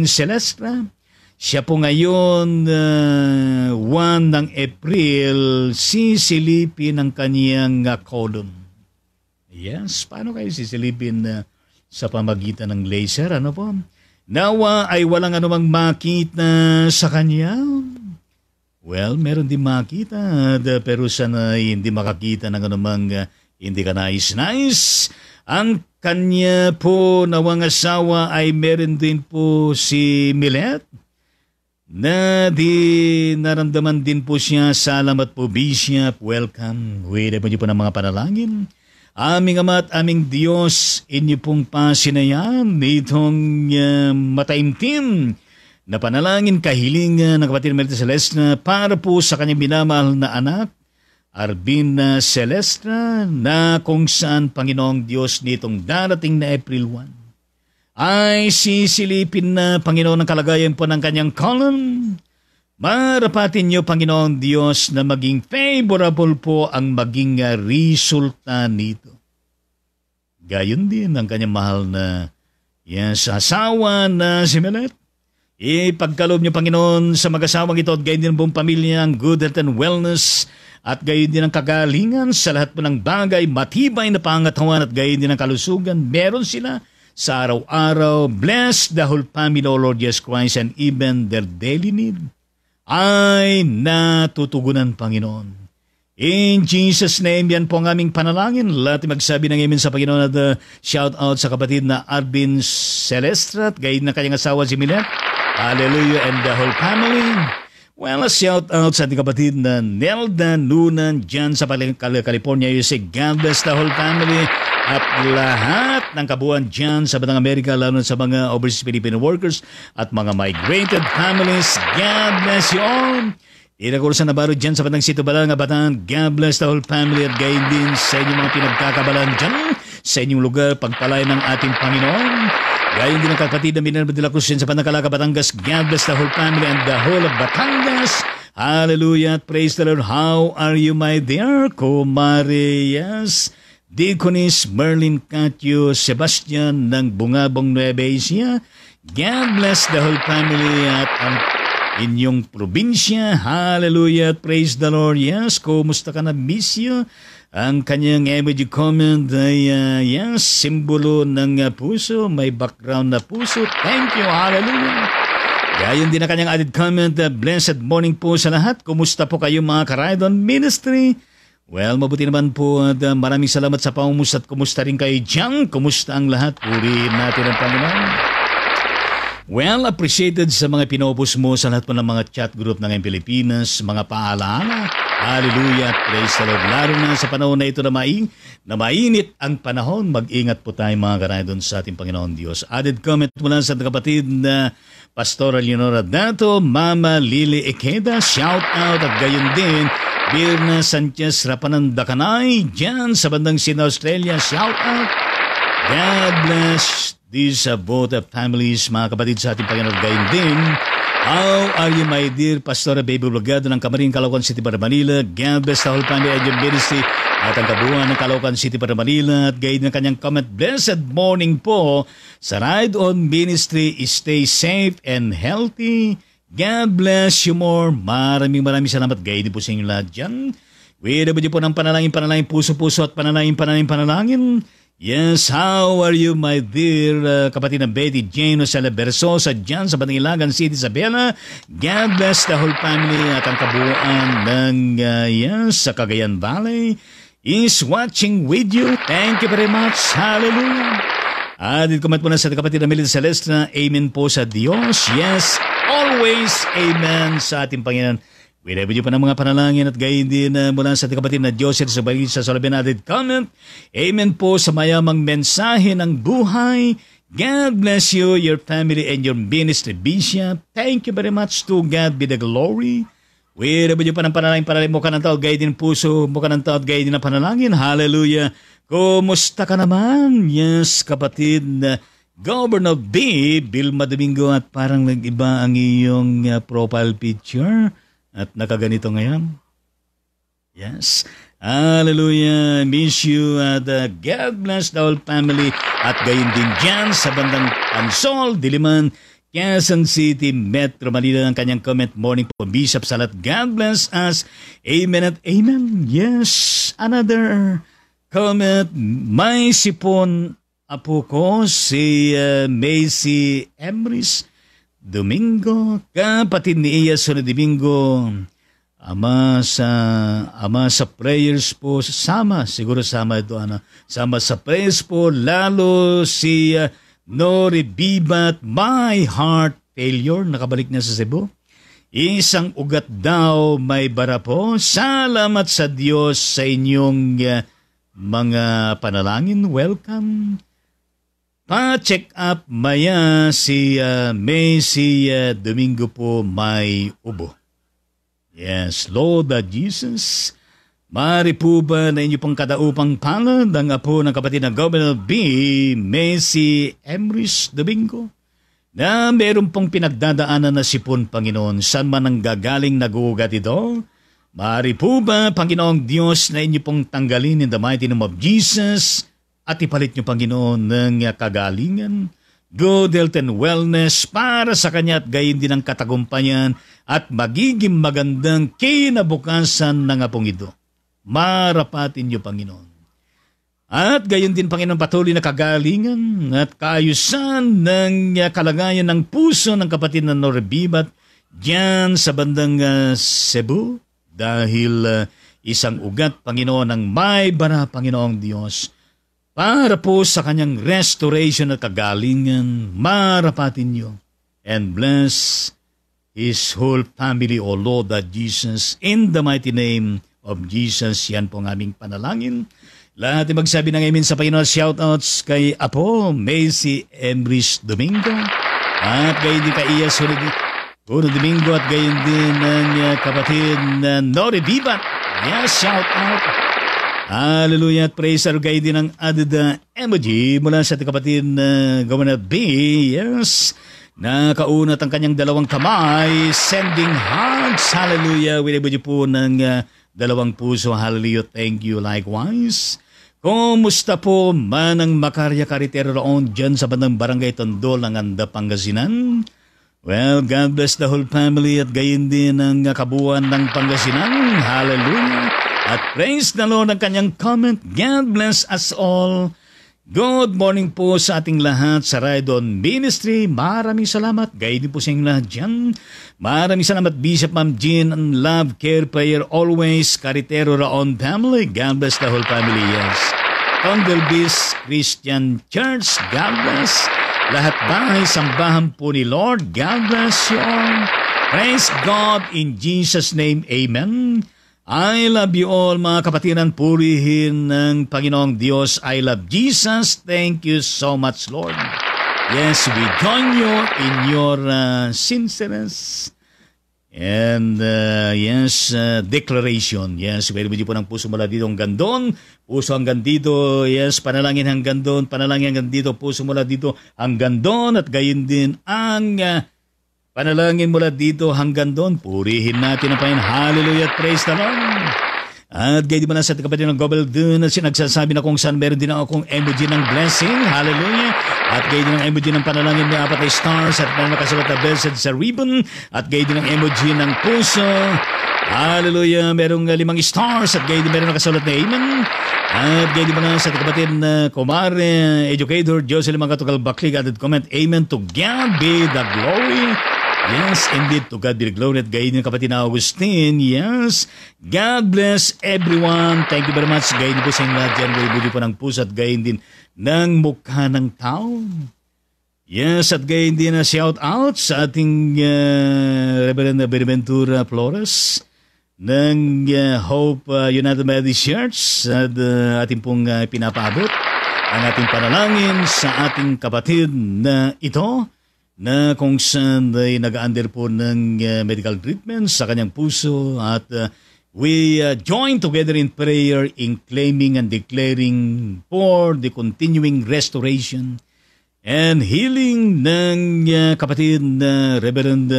Speaker 1: Celestra. Siya po ngayon 1 ng April sisilipin ang kaniyang colon. Yes, paano kayo sisilipin sa pamagitan ng laser? Ano po? Nawa ay walang anumang makita sa kanya. Well, meron din makita, pero sana hindi makakita ng anumang hindi ka nais-nais. Ang kanya po nawang asawa ay meron din po si Milet, na di naramdaman din po siya. Salamat po, Bishop. Welcome. Wait po niyo po ng mga panalangin. Aming Ama at aming Diyos, inyo pong pasinayan itong mataimtim na panalangin, kahilingan ng kapatid Melita Celestra para po sa kanyang minamahal na anak, Arvin Celestra, na kung saan Panginoong Diyos nitong darating na April 1 ay sisilipin na Panginoon ng kalagayan po ng kanyang colon. Marapatin niyo, Panginoon Diyos, na maging favorable po ang maging resulta nito. Gayon din ang kanyang mahal na asawa na si Melet. Ipagkaloob niyo, Panginoon, sa mag-asawang ito at gayon din ang buong pamilya ang good health and wellness at gayon din ang kagalingan sa lahat po ng bagay, matibay na pangatawan at gayon din ang kalusugan. Meron sila sa araw-araw. Bless the whole family, O Lord Jesus Christ, and even their daily need ay natutugunan, Panginoon. In Jesus' name, yan po ang aming panalangin. Lahat magsabi ng amen sa Panginoon at shout out sa kapatid na Arvin Celestrat, gayon na kanyang asawa si Milet. Hallelujah, and the whole family. Well, a shout out sa ating kapatid na Nelda Nunan dyan sa California, USA. God bless the whole family at lahat ng kabuuan dyan sa Batang Amerika, lalo sa mga overseas Filipino workers at mga migrated families. God bless you all. Irakursa na baro dyan sa Batang Sito Balang, Bataan. God bless the whole family at gayon din sa inyong mga pinagkakabalan dyan sa inyong lugar, pagpalay ng ating Panginoon. Gayon din ang kapatid na Minerva de la Cruz sa Panacalaca, Batangas. God bless the whole family and the whole of Batangas. Hallelujah. Praise the Lord. How are you, my dear Comarias? Deaconess Merlin Catio Sebastian ng Bungabong Nueva Ecija. God bless the whole family at ang inyong probinsya. Hallelujah. Praise the Lord. Yes, kumusta ka na, miss you? Ang kanyang emoji comment ay simbolo ng puso. May background na puso. Thank you. Hallelujah. Gayon din ang kanyang added comment. Blessed morning po sa lahat. Kumusta po kayo, mga Karaydon Ministry? Well, mabuti naman po at maraming salamat sa pangumusta at kumusta rin kayo dyan. Kumusta ang lahat? Purihin natin ang Panginoon. Well, appreciated sa mga pinopos mo sa lahat po ng mga chat group ng Pilipinas, mga paalaala. Hallelujah, praise the Lord. Lalo na sa panahon na ito na mainit ang panahon, mag-ingat po tayo, mga Karaydon, sa ating Panginoon Diyos. Added comment mula sa kapatid na Pastora Leonora Dato, Mama Lily Ikeda, shout out at gayon din, Birna Sanchez Rapanandakanay, dyan sa bandang Sydney, Australia, shout out. God bless these both families, mga kapatid sa ating Panginoon. Gayon din, how are you, my dear Pastora Baby Blogado ng Camarin, Caloocan City, para Manila. God bless the whole family and your ministry at ang kabuuan ng Caloocan City, para Manila. At gayon ng kanyang comment, blessed morning po sa Ride On Ministry. Stay safe and healthy. God bless you more. Maraming salamat. Gayon din po sa inyo lahat dyan. Wait po ng panalangin, puso-puso at panalangin. Yes, how are you, my dear kapatid na Betty Jane Osala Bersosa dyan sa Batang Ilagan City, Isabela. God bless the whole family at ang kabuuan ng sa Cagayan Valley is watching with you. Thank you very much. Hallelujah. Added comment po na sa kapatid na Melita Celestina. Amen po sa Diyos. Yes, always amen sa ating Panginoon. Winabid pa ng mga panalangin at gayon din mula sa ating kapatid na Joseph sa Solomon. Added comment. Amen po sa mayamang mensahe ng buhay. God bless you, your family, and your ministry, Bishop. Thank you very much. To God be the glory. Winabid pa ng panalangin mo ka ng tao, gayon din puso mo ka ng tao at gayon din ang panalangin. Hallelujah. Kumusta ka naman? Yes, kapatid na Governor B. Vilma Domingo, at parang nag-iba ang iyong profile picture. At nakaganito ngayon. Yes. Hallelujah. Miss you. At God bless the whole family. At gayon din dyan sa bandang Ansol, Diliman, Quezon City, Metro Manila. Ang kanyang comment, morning po, Bishop Salat. God bless us. Amen at amen. Yes. Another comment. May sipon apo ko si Macy Emrys Domingo, kapatid ni Iya Sona Domingo, ama sa prayers po, sama sa prayers po, lalo si Nori Bibat, my heart failure, nakabalik na sa Cebu. Isang ugat daw may bara po. Salamat sa Diyos sa inyong mga panalangin. Welcome. Pa-check up maya si Macy Domingo po may ubo. Yes, Lord Jesus, maaari po ba na inyo pong kadaupang palad ang apo ng kapatid na Governor B. Macy Emrys Domingo na meron pong pinagdadaanan na sipon, Panginoon. Saan man ang gagaling nagugat ito? Maaari po ba, Panginoong Diyos, na inyo pong tanggalin in the mighty name of Jesus at ipalit niyo, Panginoon, ng kagalingan, good health and wellness para sa Kanya at gayon din ang katagumpayan at magiging magandang kinabukasan ng apong ito. Marapatin niyo, Panginoon. At gayon din, Panginoon, patuloy na kagalingan at kaayusan ng kalagayan ng puso ng kapatid na Norebibat diyan sa bandang Cebu dahil isang ugat, Panginoon, ng may bara, Panginoong Diyos, para po sa kanyang restoration at kagalingan. Marapatin niyo and bless his whole family, O Lord that Jesus, in the mighty name of Jesus. Yan po ang aming panalangin. Lahat ay magsabi ng amen sa Panginoon. Shoutouts kay Apo, Macy Embris Domingo, at gayon din kay Iya Uno Domingo, at gayon din ng kapatid na Nori Vivat. Yes, shoutout. Hallelujah at praise our gayon din ng Adida emoji mula sa ating kapatid na Governor B. Yes, nakaunat ang kanyang dalawang kamay, sending hugs. Hallelujah. Winabuji po ng dalawang puso. Hallelujah. Thank you likewise. Kumusta po Manang Makarya Karitero roon dyan sa bandang Barangay Tondol ng Anda, Pangasinan? Well, God bless the whole family at gayon din ang kabuuan ng Pangasinan. Hallelujah. At praise the Lord ang kanyang comment. God bless us all. Good morning po sa ating lahat sa Raydon Ministry. Maraming salamat. Gayon din po sa inyong lahat dyan. Maraming salamat, Bishop Ma'am Jean, and love, care, prayer, always, Karitero Raon family. God bless the whole family, yes. Condelbis Christian Church, God bless. Lahat bahay, sambahan po ni Lord, God bless you all. Praise God in Jesus' name, amen. I love you all, mga kapatiran. Purihin ng Panginoong Diyos. I love Jesus. Thank you so much, Lord. Yes, we join you in your sincereness and declaration. Yes, very much po ng puso mula dito hanggang doon. Puso hanggang dito. Yes, panalangin hanggang doon. Panalangin hanggang dito. Puso mula dito hanggang doon. At gayon din ang panalangin mula dito hanggang doon. Purihin natin ang Panginoon. Hallelujah. Praise the Lord. At gayon din mo na sa kapatid ng Gobel dun at sinagsasabi na kung saan meron din akong emoji ng blessing. Hallelujah. At gayon din ang emoji ng panalangin may 4 na stars at meron nakasulat na blessed sa ribbon. At gayon din ang emoji ng puso. Hallelujah. Merong 5 stars at gayon din meron nakasulat na amen. At gayon din mo na sa kapatid na Kumare, Educator, Jocelyn Mangatugal Baklig, added comment, amen. To God be the glory. Yes, indeed, to God be the glory. At gayon din kapatid na Augustine. Yes, God bless everyone. Thank you very much. Gayon din po sa inyo lahat dyan. Gayon po ng puso at gayon din ng mukha ng tao. Yes, at gayon din na shout out sa ating Reverend Benaventura Flores ng Hope United Methodist Church. At ating pong pinapaabot ang ating panalangin sa ating kapatid na ito, na kung saan ay nag-under po ng medical treatment sa kanyang puso. At we join together in prayer in claiming and declaring for the continuing restoration and healing ng kapatid na Reverend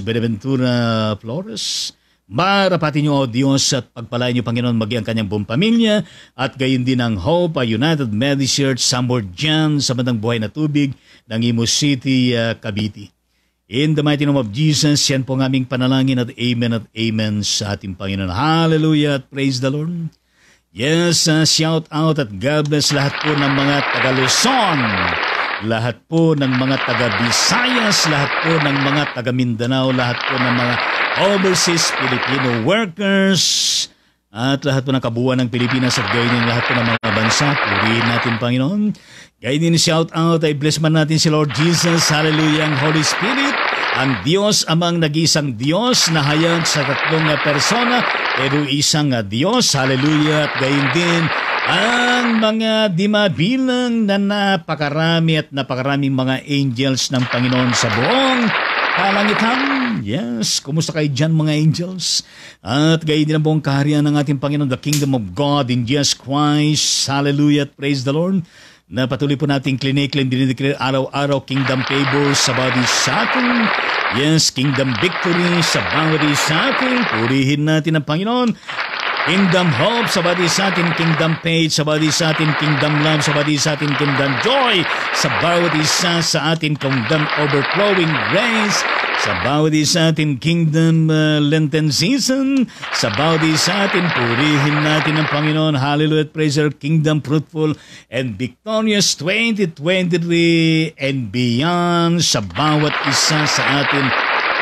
Speaker 1: Benaventura Flores. Marapatin niyo, O Diyos, at pagpalain niyo, Panginoon, maging ang kanyang buong pamilya at gayon din ang Hope United Methodist Church somewhere dyan sa bandang Buhay na Tubig ng Imus City, Cavite. In the mighty name of Jesus, yan po ang aming panalangin at amen sa ating Panginoon. Hallelujah at praise the Lord. Yes, shout out at God bless lahat po ng mga taga-Luzon, lahat po ng mga taga-Visayas, lahat po ng mga taga-Mindanao, lahat po ng mga overseas Filipino workers, at lahat po ng kabuuan ng Pilipinas at gayon din lahat po ng mga bansa. Purihin natin, Panginoon. Gayon din shout out ay bless man natin si Lord Jesus. Hallelujah. Ang Holy Spirit, ang Diyos amang nag-isang Diyos na hayag sa 3 persona pero isang Diyos. Hallelujah. At gayon din ang mga di mabilang na napakarami at napakaraming mga angels ng Panginoon sa buong kalangitan. Yes, kumusta kayo dyan mga angels? At gayon din ang buong kaharian ng ating Panginoon, the kingdom of God in Jesus Christ. Hallelujah, praise the Lord. na patuloy po nating clinic-claim, dinideclare araw-araw kingdom favor sa bawat isa atin. Yes, kingdom victory sa bawat isa atin. Purihin natin ang Panginoon. Kingdom hope sa bawat isa atin, kingdom faith sa bawat isa atin, kingdom love sa bawat isa atin, kingdom joy sa bawat isa sa atin, kingdom overflowing grace sa bawat isa atin, kingdom Lenten season sa bawat isa atin. Purihin natin ang Panginoon. Hallelujah, praise our kingdom fruitful and victorious 2023 and beyond sa bawat isa sa atin.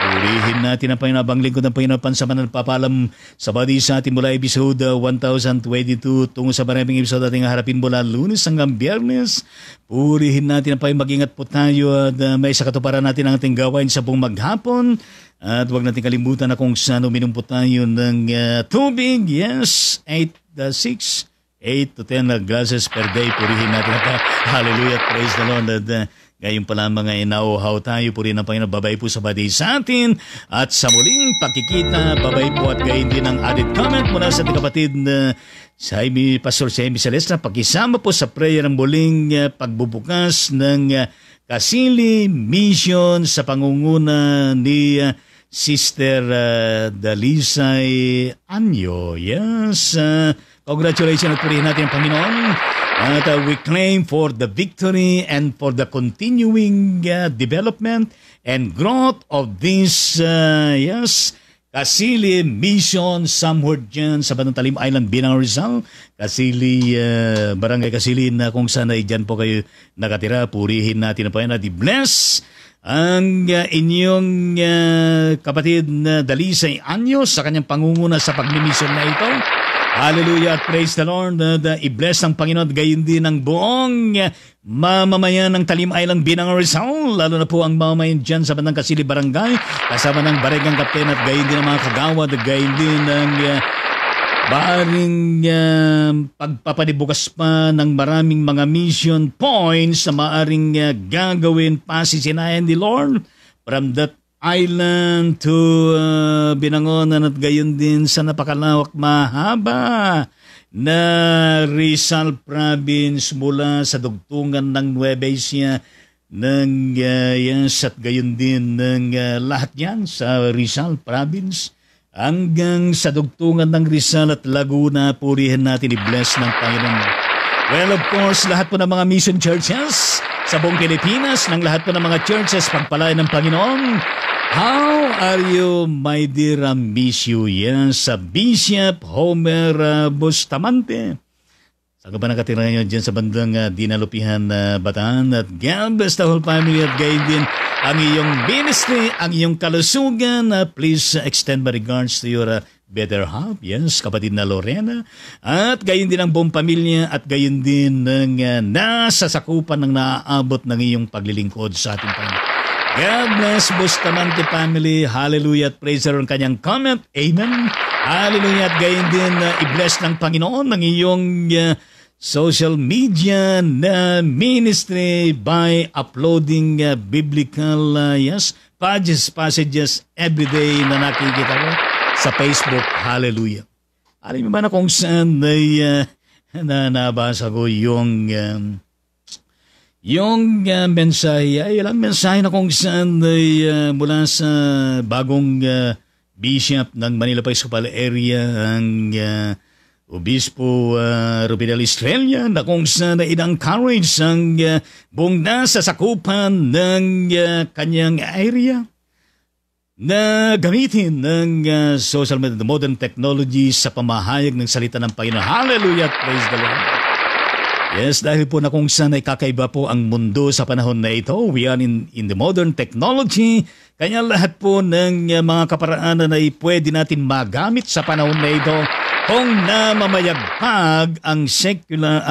Speaker 1: Purihin natin ang Panginoon, abang lingkod ng Panginoon, pansamanang papalam sa bawat isa atin mula episode 1022 tungo sa maraming episode ating harapin mula Lunes hanggang Biyernes. Purihin natin ang Panginoon, mag-ingat po tayo at may sa katuparan natin ang ating gawain sa buong maghapon. At huwag natin kalimutan na kung saan uminom po tayo ng tubig. Yes, 8 to 10 glasses per day. Purihin natin ang hallelujah, praise the Lord. Ngayon pala mga inauhaw tayo, purihin ang Panginoon, babay po sa badi sa atin. At sa muling pakikita, babay po at gayon din ang added comment mula sa ating kapatid na Pastor Jaime Celestia. Pakisama po sa prayer ang muling pagbubukas ng Kasili Mission sa pangunguna ni Sister Dalisay Anyo. Yes, congratulations at purihin natin ang Panginoon. At we claim for the victory and for the continuing development and growth of this, Kasili Mission somewhere dyan sa Bandang Talim Island, Binang Rizal. Kasili, Barangay Kasili na kung saan ay dyan po kayo nakatira. Purihin natin na po yan at i-bless ang inyong kapatid na Dalisay Anyos sa kanyang pangunguna sa pagmimission na ito. Hallelujah at praise the Lord. I-bless ng Panginoon at gayon din ang buong mamamayan ng Talim Island, Binang Rizal. Lalo na po ang mamamayan dyan sa Bandang Kasili Barangay. Kasama ng Baregang Kapten at gayon din ang mga kagawad at gayon din ang baaring pagpapanibukas pa ng maraming mga mission points na maaring gagawin pa sisinayan ni Lord from that island to Binangonan at gayon din sa napakalawak mahaba na Rizal Province mula sa dugtungan ng Nueva Ecija ng yes, at gayon din ng lahat yan sa Rizal Province hanggang sa dugtungan ng Rizal at Laguna. Purihin natin, i-bless ng Panginoon. Well, of course, lahat po ng mga mission churches sa buong Pilipinas, ng lahat po ng mga churches, pagpalain ng Panginoon. How are you, my dear? Miss you. Yan sa Bishop Homer Bustamante. Saan ka ba nakatira ngayon dyan sa bandang Dinalupihan, Bataan? At God bless the whole family at gayon din ang iyong ministry, ang iyong kalusugan. Please extend my regards to your better half. Yes, kapatid na Lorena. At gayon din ang buong pamilya at gayon din ng nasa sakupan ng naaabot ng iyong paglilingkod sa ating Panginoon. God bless Bustamante family. Hallelujah at praise the Lord. Kanyang comment. Amen. Hallelujah at gayon din i-bless ng Panginoon ng iyong social media na ministry by uploading biblical passages every day na nakikita ko sa Facebook. Hallelujah. Alam mo ba na kung saan ay nabasa ko yung mensahe ay ilang mensahe na kung saan ay mula sa bagong bishop ng Manila Episcopal Area ang Obispo Ruben Estrella na kung saan ay in-encourage ang buong nasa sakupan ng kanyang area na gamitin ng social media, modern technology sa pamahayag ng salita ng Panginoon. Hallelujah! Praise the Lord! Yes, dahil po na kung saan ay kakaiba po ang mundo sa panahon na ito. We are in the modern technology. Kaya lahat po ng mga kaparaanan ay pwede natin magamit sa panahon na ito kung namamayagpag ang secular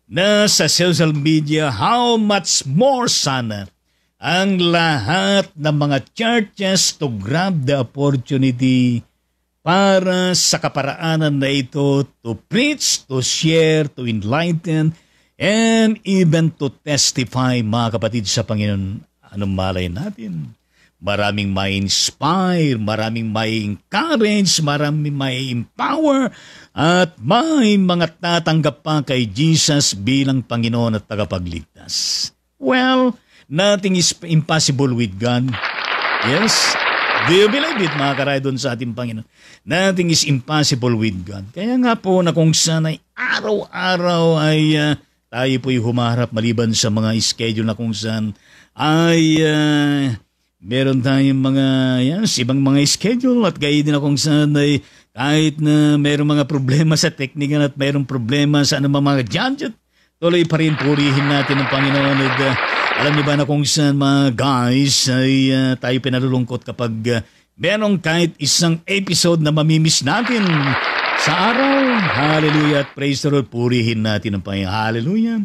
Speaker 1: na sa social media. How much more sana ang lahat ng mga churches to grab the opportunity para sa kaparaanan na ito to preach, to share, to enlighten, and even to testify, mga kapatid sa Panginoon. Anong malay natin? maraming ma-inspire, maraming ma-encourage, maraming ma-empower, at may mga tatanggap pa kay Jesus bilang Panginoon at tagapagligtas. Well, nothing is impossible with God. Yes? Do you believe it, mga karaydon sa ating Panginoon? Nothing is impossible with God. Kaya nga po na kung saan ay araw-araw ay tayo po'y humarap maliban sa mga schedule na kung saan ay meron tayong mga ibang mga schedule at gaya din na kung saan ay kahit na meron mga problema sa teknika at meron problema sa anumang mga gadget, tuloy pa rin purihin natin ang Panginoon. At alam niyo ba na kung saan mga guys ay tayo pinalulungkot kapag merong kahit isang episode na mamimiss natin sa araw. Hallelujah at praise the Lord, purihin natin ang Panginoon. Hallelujah.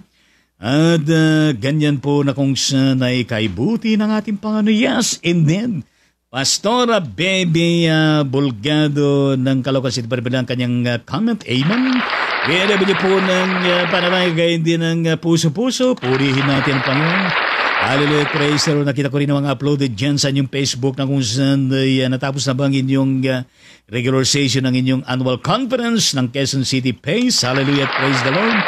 Speaker 1: At ganyan po na kung saan ay kaibuti ng ating Panginoon. Yes, indeed. Pastora Baby Bulgado ng Caloocan City, ang kanyang comment. Amen. Kaya nabi niyo po ng panalangin din ng puso-puso. Purihin natin ang Panginoon. Hallelujah, praise the Lord. Nakita ko rin ang mga uploaded dyan sa inyong Facebook na kung saan natapos na ba ang inyong regular session ng inyong annual conference ng Quezon City PACE. Hallelujah, praise the Lord.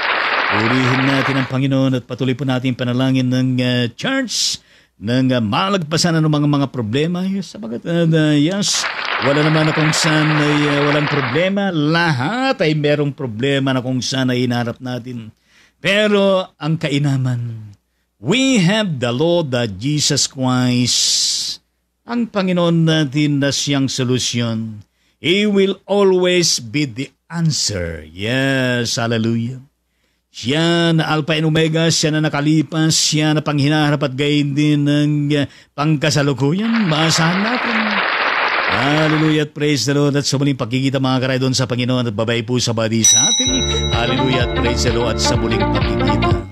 Speaker 1: Purihin natin ang Panginoon at patuloy po natin panalangin ng church ng malagpasan ng mga problema. Yes, sabagat, yes, wala naman na kung saan ay walang problema. Lahat ay merong problema na kung saan ay hinarap natin. Pero ang kainaman, we have the Lord Jesus Christ, ang Panginoon natin na siyang solusyon. He will always be the answer. Yes, hallelujah. Siya na Alpha and Omega, siya na nakalipas, siya na panghinaharap at gayon din ng pangkasalukuyan. Maasahan natin. Hallelujah at praise the Lord. At sa muling pagkikita mga karaydon sa Panginoon at babay po sa badi sa atin. Hallelujah at praise the Lord at sa muling pagkikita.